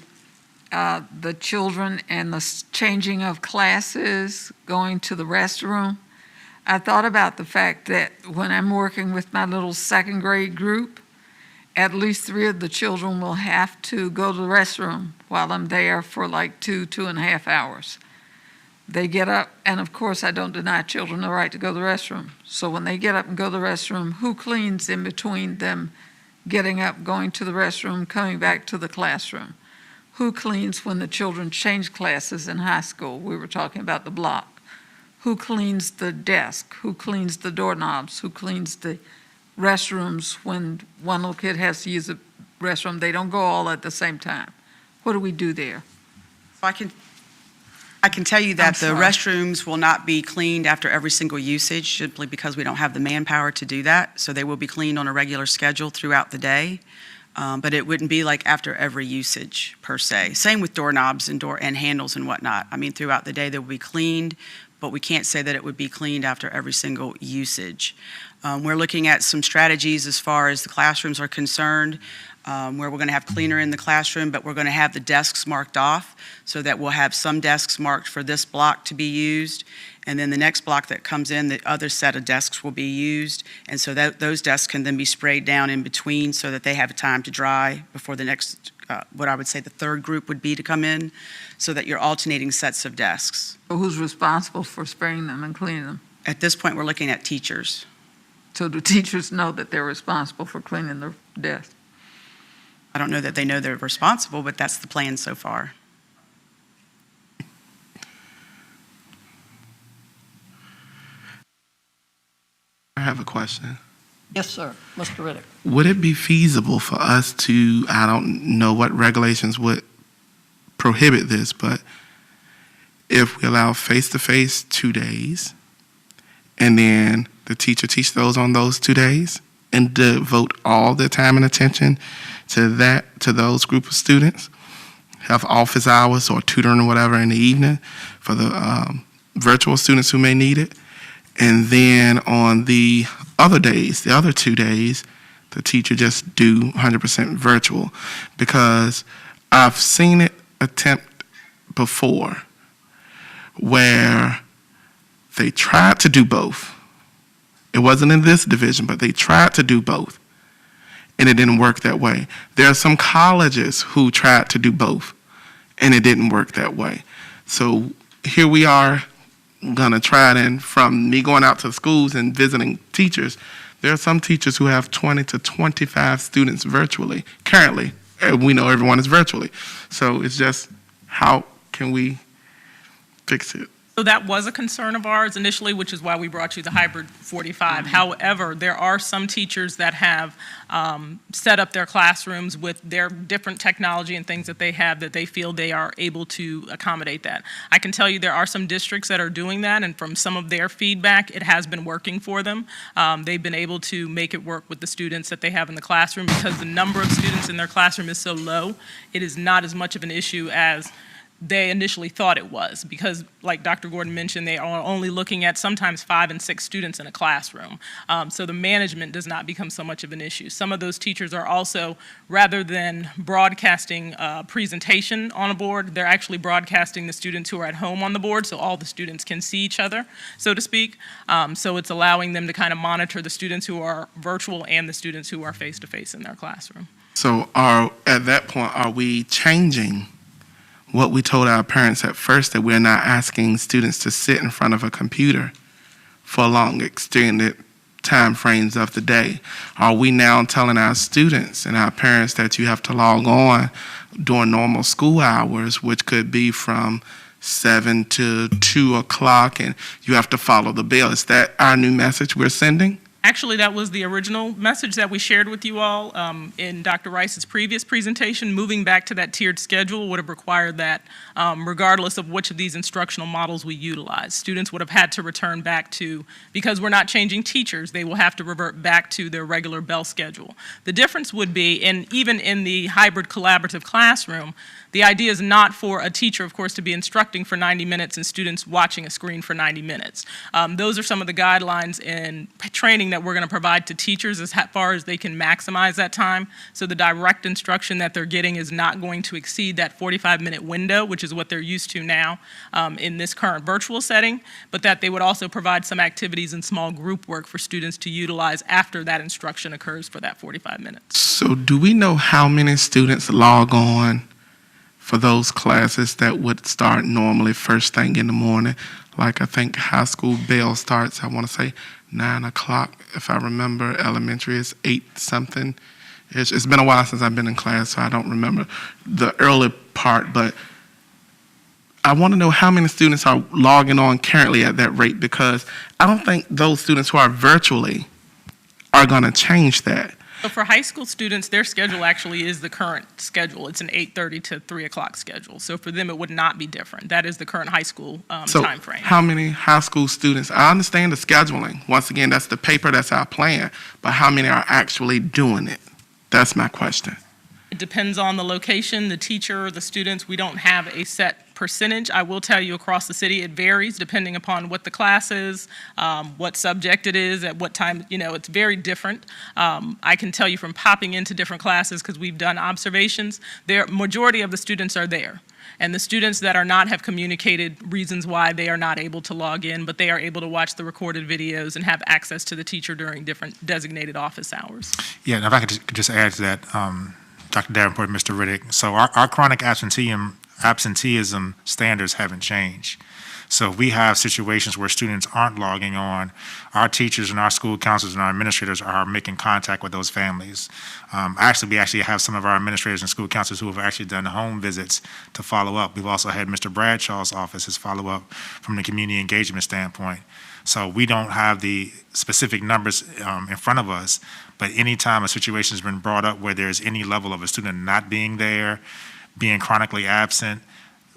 the children and the changing of classes, going to the restroom. I thought about the fact that when I'm working with my little second grade group, at least 3 of the children will have to go to the restroom while I'm there for like 2.5 hours. They get up, and of course, I don't deny children the right to go to the restroom. So when they get up and go to the restroom, who cleans in between them getting up, going to the restroom, coming back to the classroom? Who cleans when the children change classes in high school? We were talking about the block. Who cleans the desk? Who cleans the doorknobs? Who cleans the restrooms when one little kid has to use a restroom? They don't go all at the same time. What do we do there? I can tell you that the sorry. restrooms will not be cleaned after every single usage, simply because we don't have the manpower to do that. So they will be cleaned on a regular schedule throughout the day. But it wouldn't be like after every usage per se. Same with doorknobs and door and handles and whatnot. I mean, throughout the day they will be cleaned, but we can't say that it would be cleaned after every single usage. We're looking at some strategies as far as the classrooms are concerned, where we're going to have cleaner in the classroom, but we're going to have the desks marked off so that we'll have some desks marked for this block to be used. And then the next block that comes in, the other set of desks will be used. And so that those desks can then be sprayed down in between so that they have time to dry before the next, what I would say the third group would be to come in, so that you're alternating sets of desks. So who's responsible for spraying them and cleaning them? At this point, we're looking at teachers. So do teachers know that they're responsible for cleaning the desk? I don't know that they know they're responsible, but that's the plan so far. I have a question. Yes, sir. Mr. Riddick. Would it be feasible for us to, I don't know what regulations would prohibit this, but if we allow face-to-face 2 days, and then the teacher teach those on those 2 days, and devote all their time and attention to those group of students, have office hours or tutoring or whatever in the evening for the virtual students who may need it. And then on the other days, the other 2 days, the teacher just do 100% virtual. Because I've seen it attempt before where they tried to do both. It wasn't in this division, but they tried to do both. And it didn't work that way. There are some colleges who tried to do both, and it didn't work that way. So here we are going to try it, and from me going out to schools and visiting teachers, there are some teachers who have 20 to 25 students virtually. Currently, we know everyone is virtually. So it's just, how can we fix it? So that was a concern of ours initially, which is why we brought you the hybrid 45. However, there are some teachers that have set up their classrooms with their different technology and things that they have that they feel they are able to accommodate that. I can tell you there are some districts that are doing that, and from some of their feedback, it has been working for them. They've been able to make it work with the students that they have in the classroom because the number of students in their classroom is so low, it is not as much of an issue as they initially thought it was, because like Dr. Gordon mentioned, they are only looking at sometimes 5 and 6 students in a classroom. So the management does not become so much of an issue. Some of those teachers are also, rather than broadcasting a presentation on a board, they're actually broadcasting the students who are at home on the board, so all the students can see each other, so to speak. So it's allowing them to kind of monitor the students who are virtual and the students who are face-to-face in their classroom. So at that point, are we changing what we told our parents at first, that we're not asking students to sit in front of a computer for long extended time frames of the day? Are we now telling our students and our parents that you have to log on during normal school hours, which could be from 7 to 2 o'clock, and you have to follow the bell? Is that our new message we're sending? Actually, that was the original message that we shared with you all in Dr. Rice's previous presentation. Moving back to that tiered schedule would have required that regardless of which of these instructional models we utilize. Students would have had to return back to, because we're not changing teachers, they will have to revert back to their regular bell schedule. The difference would be, and even in the hybrid collaborative classroom, the idea is not for a teacher, of course, to be instructing for 90 minutes and students watching a screen for 90 minutes. Those are some of the guidelines and training that we're going to provide to teachers as far as they can maximize that time. So the direct instruction that they're getting is not going to exceed that 45-minute window, which is what they're used to now in this current virtual setting, but that they would also provide some activities and small group work for students to utilize after that instruction occurs for that 45 minutes. So do we know how many students log on for those classes that would start normally first thing in the morning? Like I think high school bell starts, I want to say 9 o'clock. If I remember, elementary is 8 something. It's been a while since I've been in class, so I don't remember the early part, but I want to know how many students are logging on currently at that rate, because I don't think those students who are virtually are going to change that. So for high school students, their schedule actually is the current schedule. It's an 8:30 to 3 o'clock schedule. So for them, it would not be different. That is the current high school So time frame. how many high school students, I understand the scheduling. Once again, that's the paper, that's our plan, but how many are actually doing it? That's my question. It depends on the location, the teacher, the students. We don't have a set percentage. I will tell you across the city, it varies depending upon what the class is, what subject it is, at what time, it's very different. I can tell you from popping into different classes, because we've done observations, the majority of the students are there. And the students that are not have communicated reasons why they are not able to log in, but they are able to watch the recorded videos and have access to the teacher during different designated office hours. Yeah, and if I could just add to that, Dr. Davenport, Mr. Riddick. So our chronic absenteeism standards haven't changed. So if we have situations where students aren't logging on, our teachers and our school counselors and our administrators are making contact with those families. We actually have some of our administrators and school counselors who have actually done home visits to follow up. We've also had Mr. Bradshaw's offices follow up from the community engagement standpoint. So we don't have the specific numbers in front of us, but anytime a situation has been brought up where there's any level of a student not being there, being chronically absent,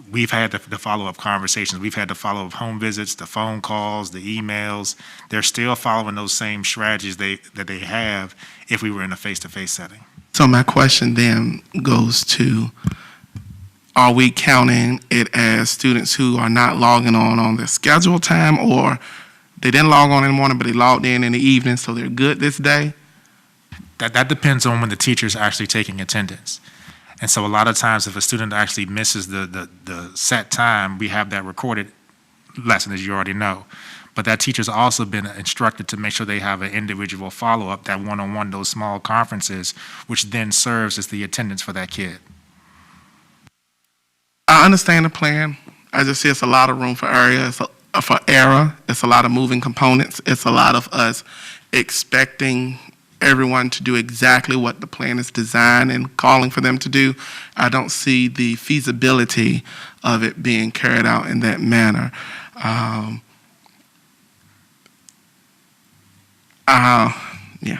we've had the follow-up conversations. We've had the follow-up home visits, the phone calls, the emails. They're still following those same strategies that they have if we were in a face-to-face setting. So my question then goes to, are we counting it as students who are not logging on their scheduled time, or they didn't log on in the morning, but they logged in the evening, so they're good this day? That depends on when the teacher's actually taking attendance. And so a lot of times if a student actually misses the set time, we have that recorded lesson, as you already know. But that teacher's also been instructed to make sure they have an individual follow-up, that one-on-one, those small conferences, which then serves as the attendance for that kid. I understand the plan. I just see it's a lot of room for error. It's a lot of moving components. It's a lot of us expecting everyone to do exactly what the plan is designed and calling for them to do. I don't see the feasibility of it being carried out in that manner. Yeah.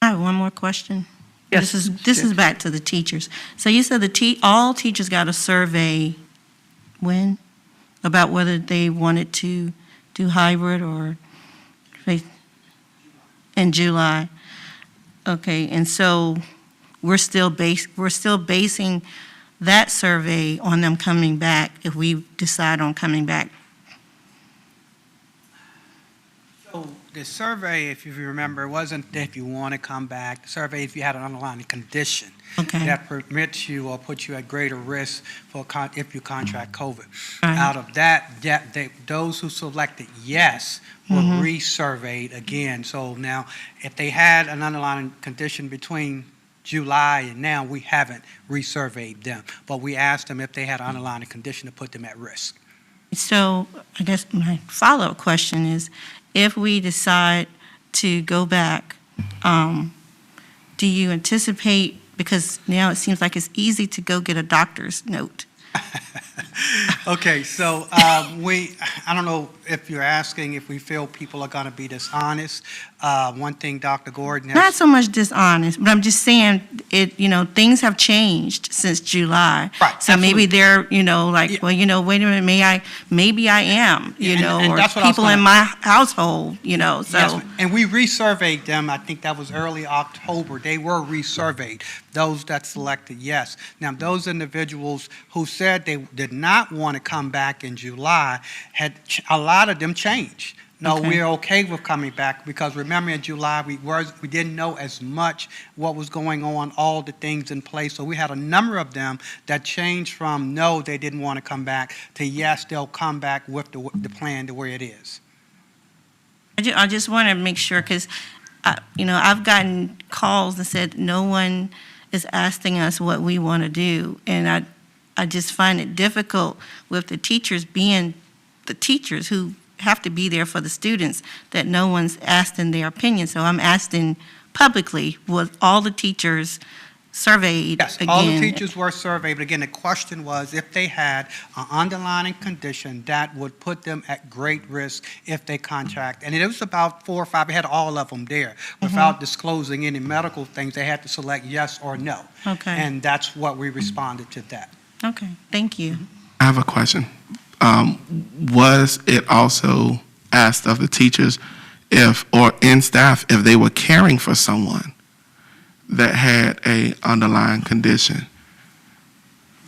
I have one more question. Yes, This is back to the teachers. So you said all teachers got a survey when? About whether they wanted to do hybrid or in July. Okay, and so we're still basing that survey on them coming back if we decide on coming back. So The survey, if you remember, wasn't if you want to come back. The survey, if you had an underlying condition Okay. that permits you or puts you at greater risk for if you contract COVID. Right. Out of that, those who selected yes were Mhm. resurveyed again. So now, if they had an underlying condition between July and now, we haven't resurveyed them. But we asked them if they had an underlying condition to put them at risk. So I guess my follow-up question is, if we decide to go back, do you anticipate, because now it seems like it's easy to go get a doctor's note. Okay, so I don't know if you're asking if we feel people are going to be dishonest. One thing Dr. Gordon has. Not so much dishonest, but I'm just saying, things have changed since July. Right, So maybe absolutely. they're, like, Yeah. well, wait a minute, maybe I am, Yeah, and or that's what I was people in gonna- my household, Yes, so. and we resurveyed them, I think that was early October. They were resurveyed, those that selected yes. Now, those individuals who said they did not want to come back in July, a lot of them changed. No, Okay. we're okay with coming back, because remember in July, we didn't know as much what was going on, all the things in place. So we had a number of them that changed from no, they didn't want to come back, to yes, they'll come back with the plan the way it is. I just want to make sure, because, I've gotten calls that said no one is asking us what we want to do. And I just find it difficult with the teachers being the teachers who have to be there for the students, that no one's asking their opinion. So I'm asking publicly, was all the teachers surveyed Yes, again? all the teachers were surveyed, but again, the question was if they had an underlying condition that would put them at great risk if they contract. And it was about 4 or 5, we had all of them there. Without disclosing any medical things, they had to select yes or no. Okay, And that's what we responded to that. okay, thank you. I have a question. Was it also asked of the teachers or in staff if they were caring for someone that had a underlying condition?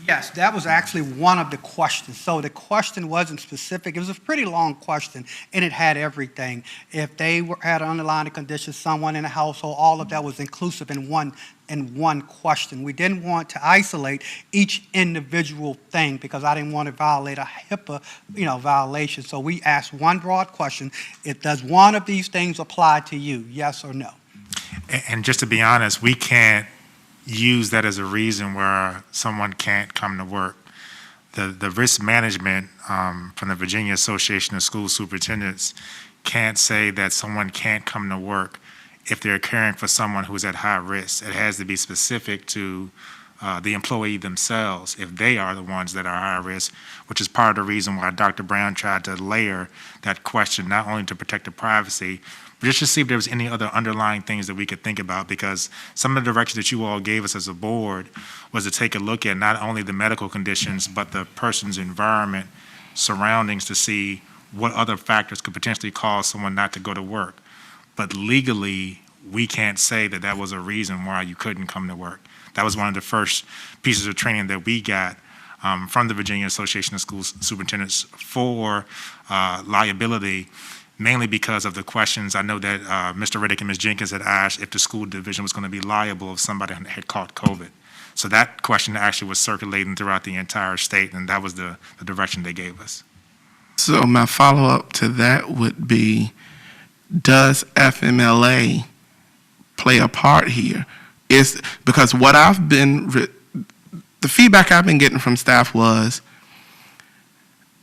Yes, that was actually one of the questions. So the question wasn't specific. It was a pretty long question, and it had everything. If they had an underlying condition, someone in the household, all of that was inclusive in one question. We didn't want to isolate each individual thing, because I didn't want to violate a HIPAA, violation. So we asked one broad question: does one of these things apply to you? Yes or no? And just to be honest, we can't use that as a reason where someone can't come to work. The risk management from the Virginia Association of School Superintendents can't say that someone can't come to work if they're caring for someone who's at high risk. It has to be specific to the employee themselves, if they are the ones that are high risk, which is part of the reason why Dr. Brown tried to layer that question, not only to protect the privacy, but just to see if there was any other underlying things that we could think about, because some of the direction that you all gave us as a board was to take a look at not only the medical conditions, but the person's environment, surroundings, to see what other factors could potentially cause someone not to go to work. But legally, we can't say that that was a reason why you couldn't come to work. That was one of the first pieces of training that we got from the Virginia Association of School Superintendents for liability, mainly because of the questions. I know that Mr. Riddick and Ms. Jenkins had asked if the school division was going to be liable if somebody had caught COVID. So that question actually was circulating throughout the entire state, and that was the direction they gave us. So my follow-up to that would be, does FMLA play a part here? Because what the feedback I've been getting from staff was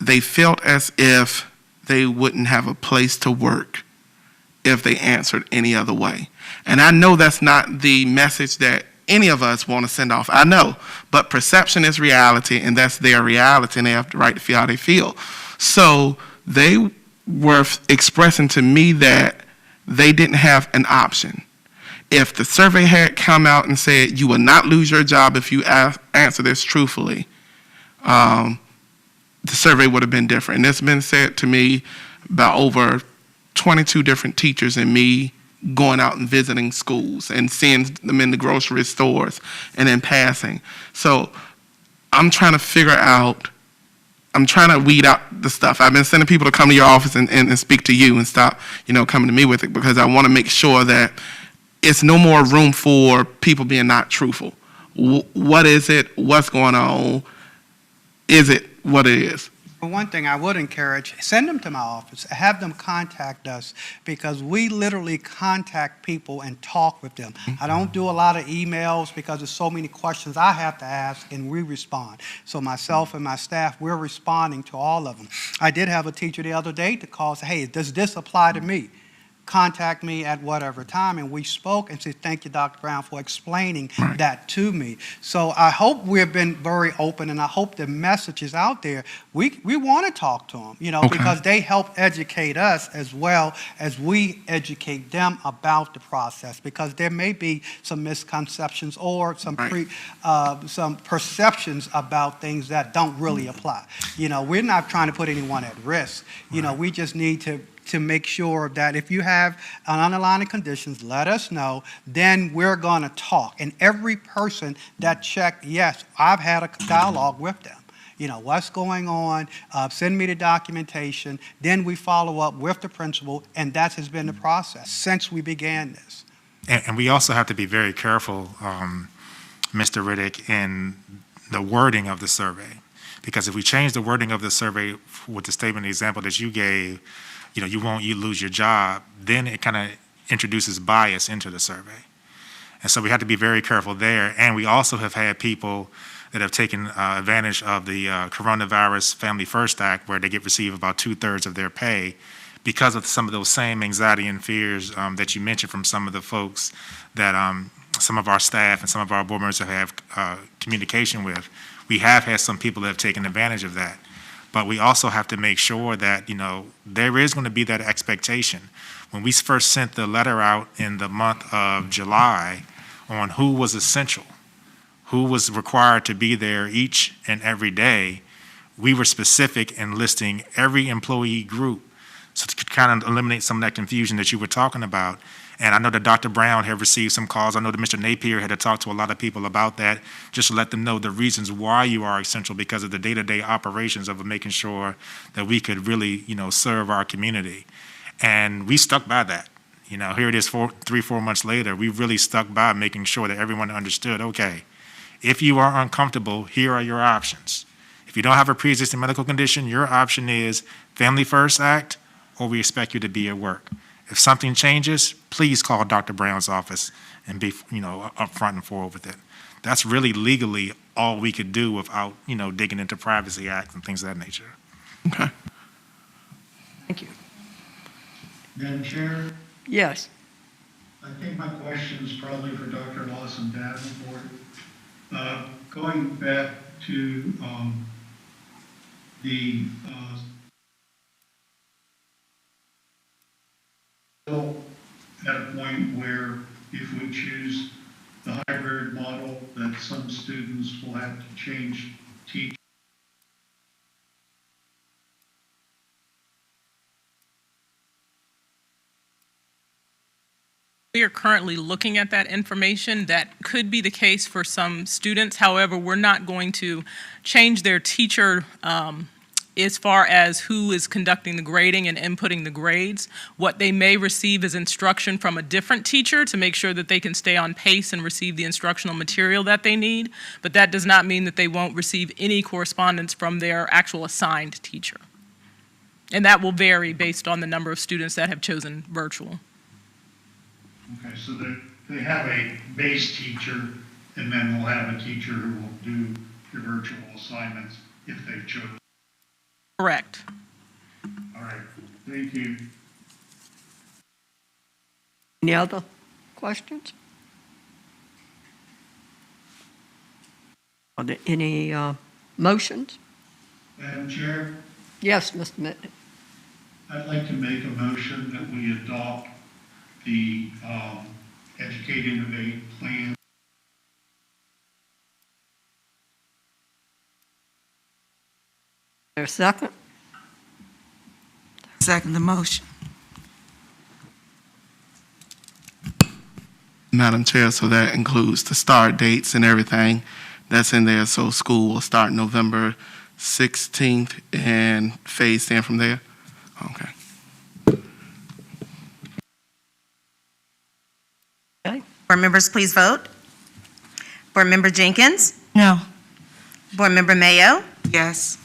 they felt as if they wouldn't have a place to work if they answered any other way. And I know that's not the message that any of us want to send off. I know, but perception is reality, and that's their reality, and they have the right to feel how they feel. So they were expressing to me that they didn't have an option. If the survey had come out and said you will not lose your job if you answer this truthfully, the survey would have been different. And it's been said to me by over 22 different teachers and me going out and visiting schools and seeing them in the grocery stores and in passing. So I'm trying to figure out, I'm trying to weed out the stuff. I've been sending people to come to your office and speak to you and stop, coming to me with it, because I want to make sure that it's no more room for people being not truthful. What is it? What's going on? Is it what it is? For one thing, I would encourage, send them to my office, have them contact us, because we literally contact people and talk with them. I don't do a lot of emails because there's so many questions I have to ask, and we respond. So myself and my staff, we're responding to all of them. I did have a teacher the other day to call and say, hey, does this apply to me? Contact me at whatever time, and we spoke and said, thank you, Dr. Brown, for explaining that to me. So I hope we've been very open, and I hope the message is out there. We want to talk to them, because they help educate us as well as we educate them about the process, because there may be some misconceptions or some some perceptions about things that don't really apply. We're not trying to put anyone at risk. We just need to make sure that if you have an underlying conditions, let us know, then we're going to talk. And every person that checked, yes, I've had a dialogue with them. What's going on, send me the documentation, then we follow up with the principal, and that has been the process since we began this. And we also have to be very careful, Mr. Riddick, in the wording of the survey. Because if we change the wording of the survey with the statement example that you gave, you lose your job, then it kind of introduces bias into the survey. And so we have to be very careful there. And we also have had people that have taken advantage of the Coronavirus Family First Act, where they receive about 2/3 of their pay because of some of those same anxiety and fears that you mentioned from some of the folks that some of our staff and some of our board members have communication with. We have had some people that have taken advantage of that. But we also have to make sure that, there is going to be that expectation. When we first sent the letter out in the month of July on who was essential, who was required to be there each and every day, we were specific in listing every employee group, so to kind of eliminate some of that confusion that you were talking about. And I know that Dr. Brown had received some calls. I know that Mr. Napier had to talk to a lot of people about that, just to let them know the reasons why you are essential, because of the day-to-day operations of making sure that we could really, serve our community. And we stuck by that. Here it is 3-4 months later, we really stuck by making sure that everyone understood, okay, if you are uncomfortable, here are your options. If you don't have a pre-existing medical condition, your option is Family First Act, or we expect you to be at work. If something changes, please call Dr. Brown's office and be, upfront and forward with it. That's really legally all we could do without, digging into Privacy Acts and things of that nature. Okay. Thank you. Madam Chair, Yes. I think my question is probably for Dr. Lawson Davenport. Going back to the still at a point where if we choose the hybrid model, that some students will have to change teachers. We are currently looking at that information. That could be the case for some students. However, we're not going to change their teacher as far as who is conducting the grading and inputting the grades. What they may receive is instruction from a different teacher to make sure that they can stay on pace and receive the instructional material that they need. But that does not mean that they won't receive any correspondence from their actual assigned teacher. And that will vary based on the number of students that have chosen virtual. Okay, so they have a base teacher, and then they'll have a teacher who will do the virtual assignments if they've chosen. Correct. All right, thank you. Any other questions? Are there any motions? Madam Chair, Yes, Mr. Mitnick. I'd like to make a motion that we adopt the Educate Innovate plan. There a second? Second the motion. Madam Chair, so that includes the start dates and everything that's in there. So school will start November 16th, and phased in from there? Okay. Board members, please vote. Board Member Jenkins? No. Board Member Mayo? Yes.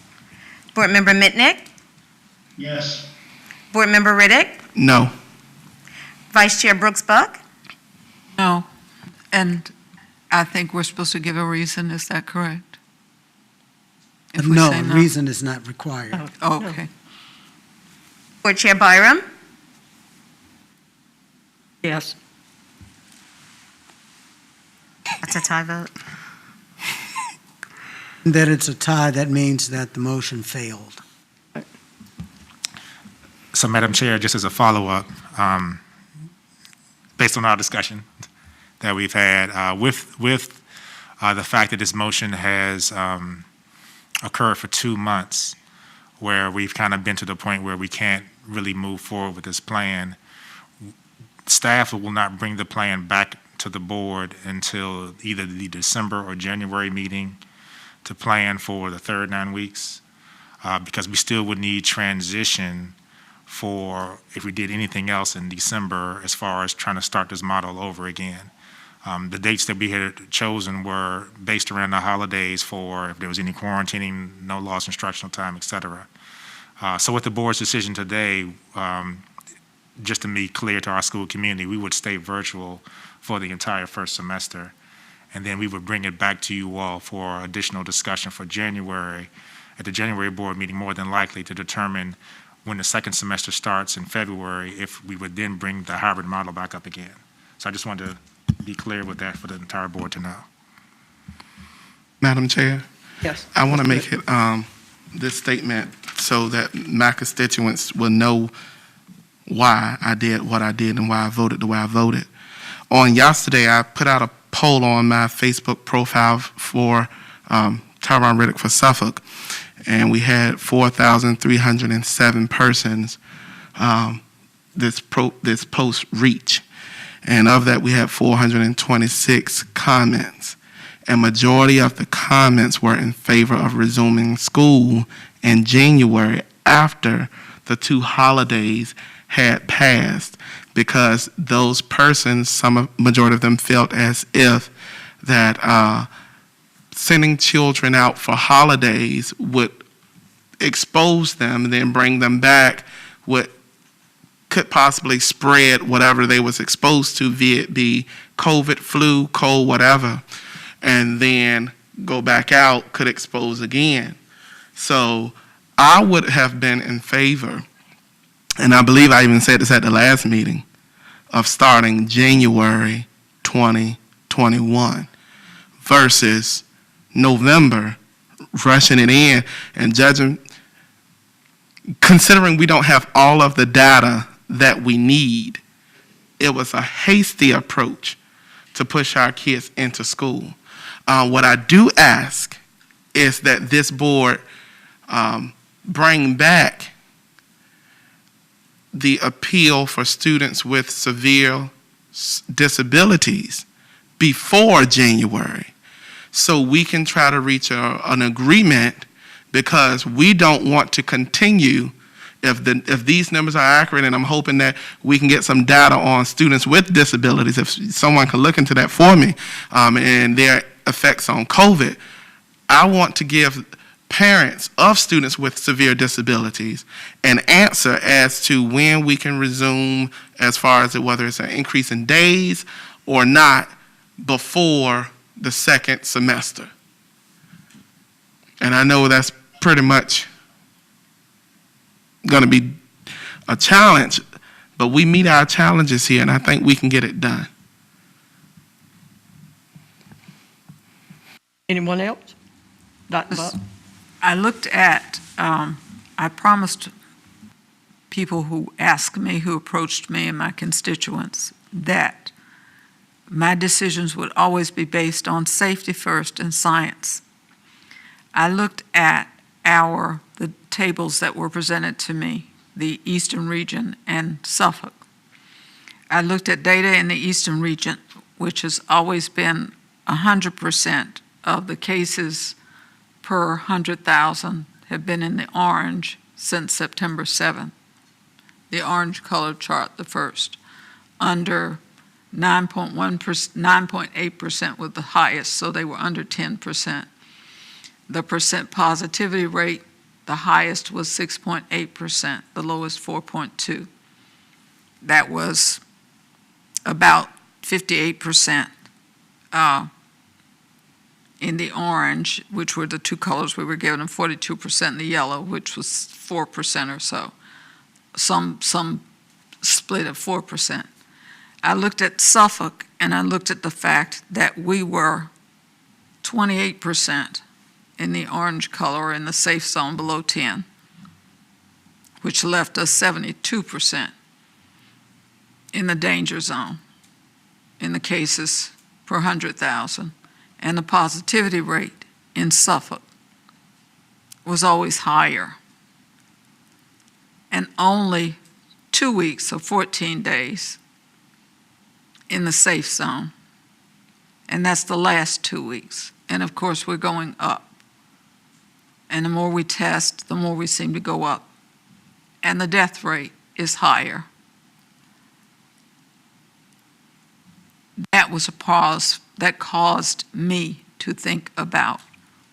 Board Member Mitnick? Yes. Board Member Riddick? No. Vice Chair Brooks Buck? No. And I think we're supposed to give a reason, is that correct? If we No, say reason is not required. Oh, okay. Board Chair Byram? Yes. That's a tie vote. That it's a tie, that means that the motion failed. So, Madam Chair, just as a follow-up, based on our discussion that we've had, with the fact that this motion has occurred for 2 months, where we've kind of been to the point where we can't really move forward with this plan, staff will not bring the plan back to the board until either the December or January meeting to plan for the third 9 weeks, because we still would need transition for if we did anything else in December as far as trying to start this model over again. The dates that we had chosen were based around the holidays for if there was any quarantining, no lost instructional time, et cetera. So with the board's decision today, just to be clear to our school community, we would stay virtual for the entire first semester, and then we would bring it back to you all for additional discussion for January, at the January board meeting, more than likely to determine when the second semester starts in February, if we would then bring the hybrid model back up again. So I just wanted to be clear with that for the entire board to know. Madam Chair, Yes. I want to make it this statement so that my constituents will know why I did what I did and why I voted the way I voted. On yesterday, I put out a poll on my Facebook profile for Tyron Riddick for Suffolk, and we had 4,307 persons this post reach. And of that, we had 426 comments. And majority of the comments were in favor of resuming school in January after the 2 holidays had passed, because those persons, majority of them felt as if that sending children out for holidays would expose them and then bring them back could possibly spread whatever they was exposed to, via it be COVID, flu, cold, whatever, and then go back out, could expose again. So I would have been in favor, and I believe I even said this at the last meeting, of starting January 2021 versus November, rushing it in and judging, considering we don't have all of the data that we need. It was a hasty approach to push our kids into school. What I do ask is that this board bring back the appeal for students with severe disabilities before January, so we can try to reach an agreement, because we don't want to continue, if these numbers are accurate, and I'm hoping that we can get some data on students with disabilities, if someone can look into that for me, and their effects on COVID. I want to give parents of students with severe disabilities an answer as to when we can resume, as far as whether it's an increase in days or not, before the second semester. And I know that's pretty much going to be a challenge, but we meet our challenges here, and I think we can get it done. Anyone else? Dr. Buck? I looked at, I promised people who asked me, who approached me and my constituents, that my decisions would always be based on safety first and science. I looked at the tables that were presented to me, the Eastern region and Suffolk. I looked at data in the Eastern region, which has always been 100% of the cases per 100,000 have been in the orange since September 7th. The orange color chart, the first. Under 9.8% was the highest, so they were under 10%. The percent positivity rate, the highest was 6.8%, the lowest 4.2. That was about 58% in the orange, which were the two colors we were given, and 42% in the yellow, which was 4% or so. Some split at 4%. I looked at Suffolk, and I looked at the fact that we were 28% in the orange color in the safe zone below 10, which left us 72% in the danger zone in the cases per 100,000. And the positivity rate in Suffolk was always higher. And only 2 weeks or 14 days in the safe zone. And that's the last 2 weeks. And of course, we're going up. And the more we test, the more we seem to go up. And the death rate is higher. That was a pause that caused me to think about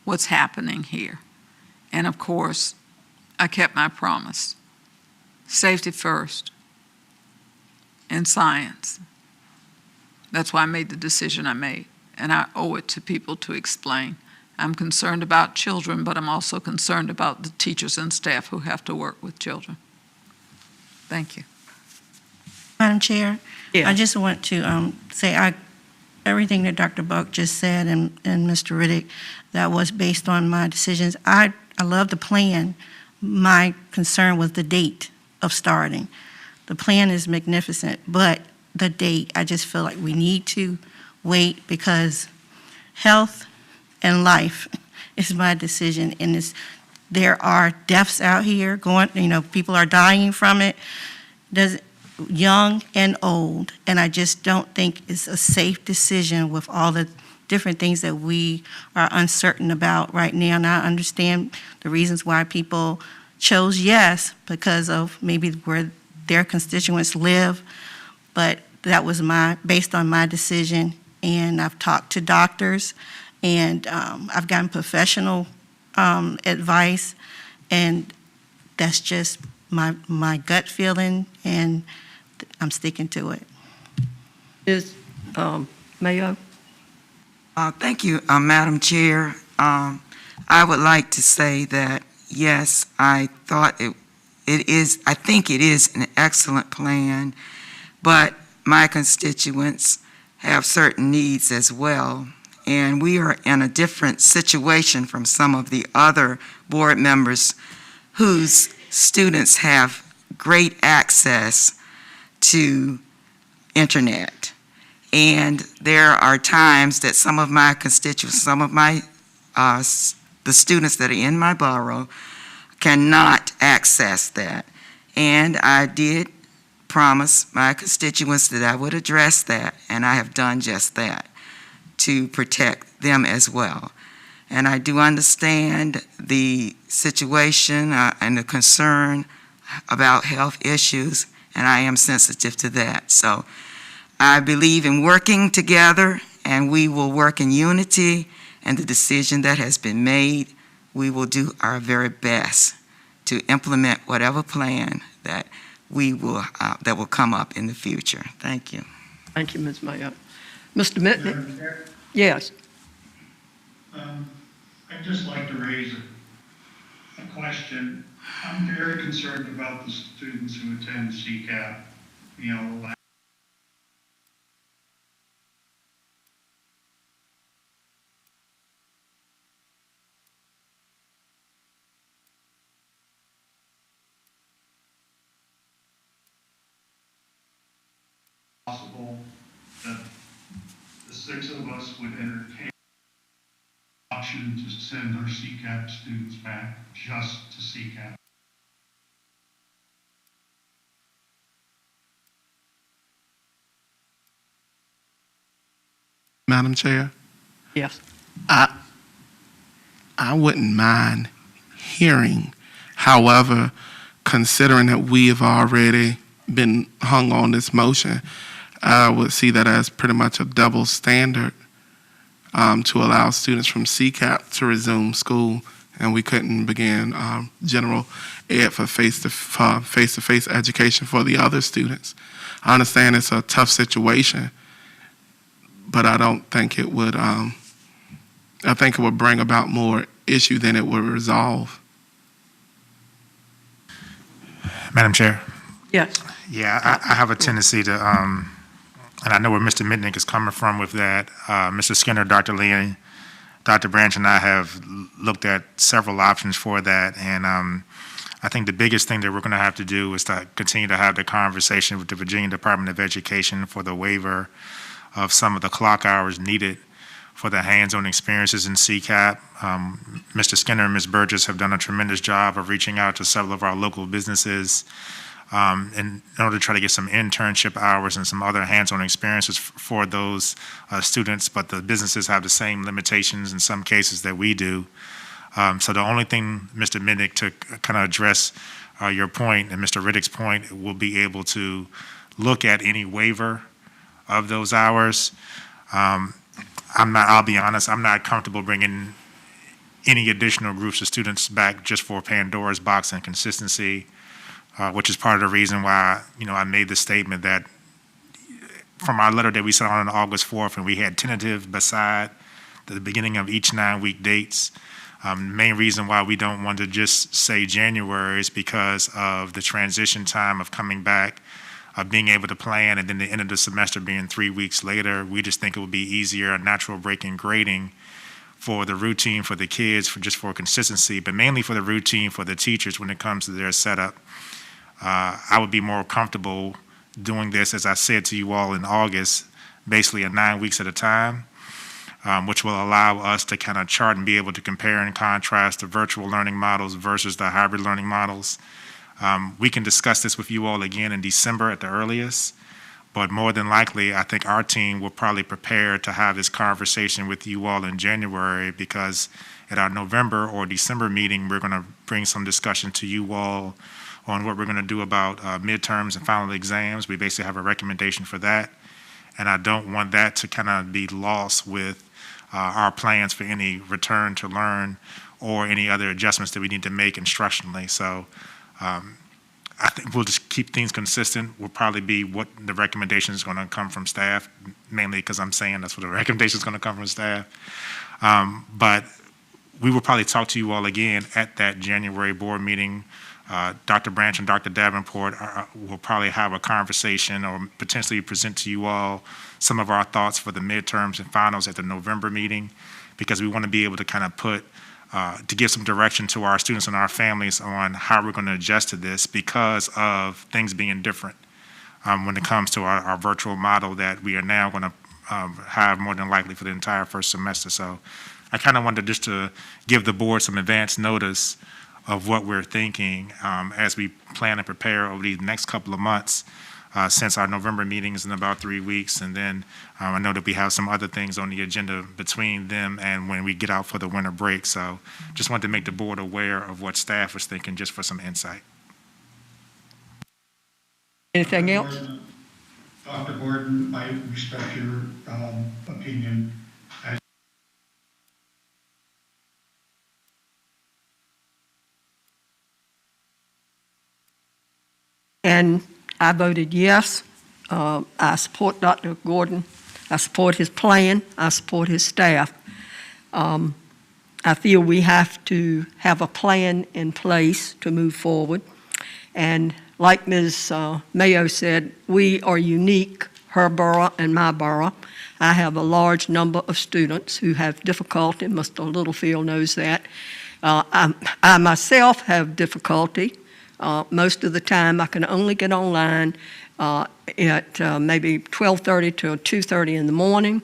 what's happening here. And of course, I kept my promise. Safety first and science. That's why I made the decision I made, and I owe it to people to explain. I'm concerned about children, but I'm also concerned about the teachers and staff who have to work with children. Thank you. Madam Chair? Yeah. I just want to say everything that Dr. Buck just said and Mr. Riddick, that was based on my decisions. I love the plan. My concern was the date of starting. The plan is magnificent, but the date, I just feel like we need to wait because health and life is my decision. And there are deaths out here people are dying from it. Young and old, and I just don't think it's a safe decision with all the different things that we are uncertain about right now. And I understand the reasons why people chose yes, because of maybe where their constituents live, but that was based on my decision, and I've talked to doctors, and I've gotten professional advice, and that's just my gut feeling, and I'm sticking to it. Is Mayo? Thank you, Madam Chair. I would like to say that, yes, I think it is an excellent plan, but my constituents have certain needs as well, and we are in a different situation from some of the other board members whose students have great access to internet. And there are times that some of my constituents, the students that are in my borough cannot access that. And I did promise my constituents that I would address that, and I have done just that to protect them as well. And I do understand the situation and the concern about health issues, and I am sensitive to that. So I believe in working together, and we will work in unity, and the decision that has been made, we will do our very best to implement whatever plan that that will come up in the future. Thank you. Thank you, Ms. Mayo. Mr. Mitnick? Madam Chair, Yes. I'd just like to raise a question. I'm very concerned about the students who attend CCAP, possible that the six of us would entertain the option to send our CCAP students back just to CCAP. Madam Chair, Yes. I wouldn't mind hearing. However, considering that we have already been hung on this motion, I would see that as pretty much a double standard to allow students from CCAP to resume school, and we couldn't begin general ed for face-to-face education for the other students. I understand it's a tough situation, but I don't think it would, I think it would bring about more issue than it would resolve. Madam Chair? Yes. Yeah, I have a tendency to, and I know where Mr. Mitnick is coming from with that. Mr. Skinner, Dr. Lee, Dr. Branch, and I have looked at several options for that, and I think the biggest thing that we're going to have to do is to continue to have the conversation with the Virginia Department of Education for the waiver of some of the clock hours needed for the hands-on experiences in CCAP. Mr. Skinner and Ms. Burgess have done a tremendous job of reaching out to several of our local businesses in order to try to get some internship hours and some other hands-on experiences for those students, but the businesses have the same limitations in some cases that we do. So the only thing, Mr. Mitnick, to kind of address your point and Mr. Riddick's point, will be able to look at any waiver of those hours. I'll be honest, I'm not comfortable bringing any additional groups of students back just for Pandora's box and consistency, which is part of the reason why, I made the statement that from our letter that we sent on August 4th, and we had tentative beside the beginning of each 9-week dates. The main reason why we don't want to just say January is because of the transition time of coming back, of being able to plan, and then the end of the semester being 3 weeks later. We just think it would be easier, a natural break in grading for the routine for the kids, for consistency, but mainly for the routine for the teachers when it comes to their setup. I would be more comfortable doing this, as I said to you all in August, basically at 9 weeks at a time, which will allow us to kind of chart and be able to compare and contrast the virtual learning models versus the hybrid learning models. We can discuss this with you all again in December at the earliest, but more than likely, I think our team will probably prepare to have this conversation with you all in January, because at our November or December meeting, we're going to bring some discussion to you all on what we're going to do about midterms and final exams. We basically have a recommendation for that, and I don't want that to kind of be lost with our plans for any return to learn or any other adjustments that we need to make instructionally. So I think we'll just keep things consistent. Will probably be what the recommendation is going to come from staff, mainly because I'm saying that's what the recommendation is going to come from staff. But we will probably talk to you all again at that January board meeting. Dr. Branch and Dr. Davenport will probably have a conversation or potentially present to you all some of our thoughts for the midterms and finals at the November meeting, because we want to be able to kind of to give some direction to our students and our families on how we're going to adjust to this because of things being different when it comes to our virtual model that we are now going to have more than likely for the entire first semester. So I kind of wanted just to give the board some advance notice of what we're thinking as we plan and prepare over these next couple of months, since our November meeting is in about 3 weeks. And then I know that we have some other things on the agenda between them and when we get out for the winter break. So just wanted to make the board aware of what staff was thinking, just for some insight. Anything else? Dr. Gordon, I respect your opinion. And I voted yes. I support Dr. Gordon. I support his plan. I support his staff. I feel we have to have a plan in place to move forward. And like Ms. Mayo said, we are unique, her borough and my borough. I have a large number of students who have difficulty. Mr. Littlefield knows that. I myself have difficulty. Most of the time, I can only get online at maybe 12:30 to 2:30 in the morning.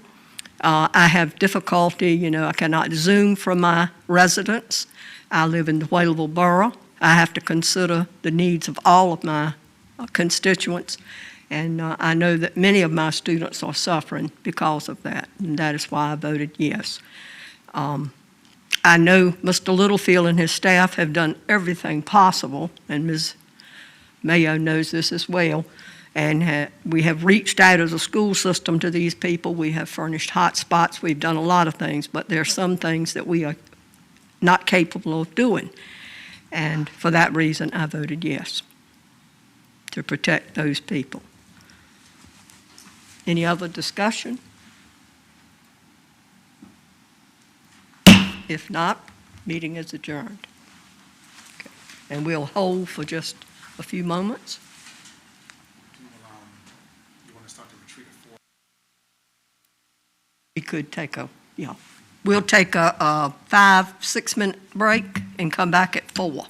I have difficulty, I cannot Zoom from my residence. I live in the Whaleville Borough. I have to consider the needs of all of my constituents, and I know that many of my students are suffering because of that, and that is why I voted yes. I know Mr. Littlefield and his staff have done everything possible, and Ms. Mayo knows this as well, and we have reached out as a school system to these people. We have furnished hot spots. We've done a lot of things, but there are some things that we are not capable of doing. And for that reason, I voted yes, to protect those people. Any other discussion? If not, meeting is adjourned. Okay. And we'll hold for just a few moments. We could take we'll take a 5-6 minute break and come back at 4.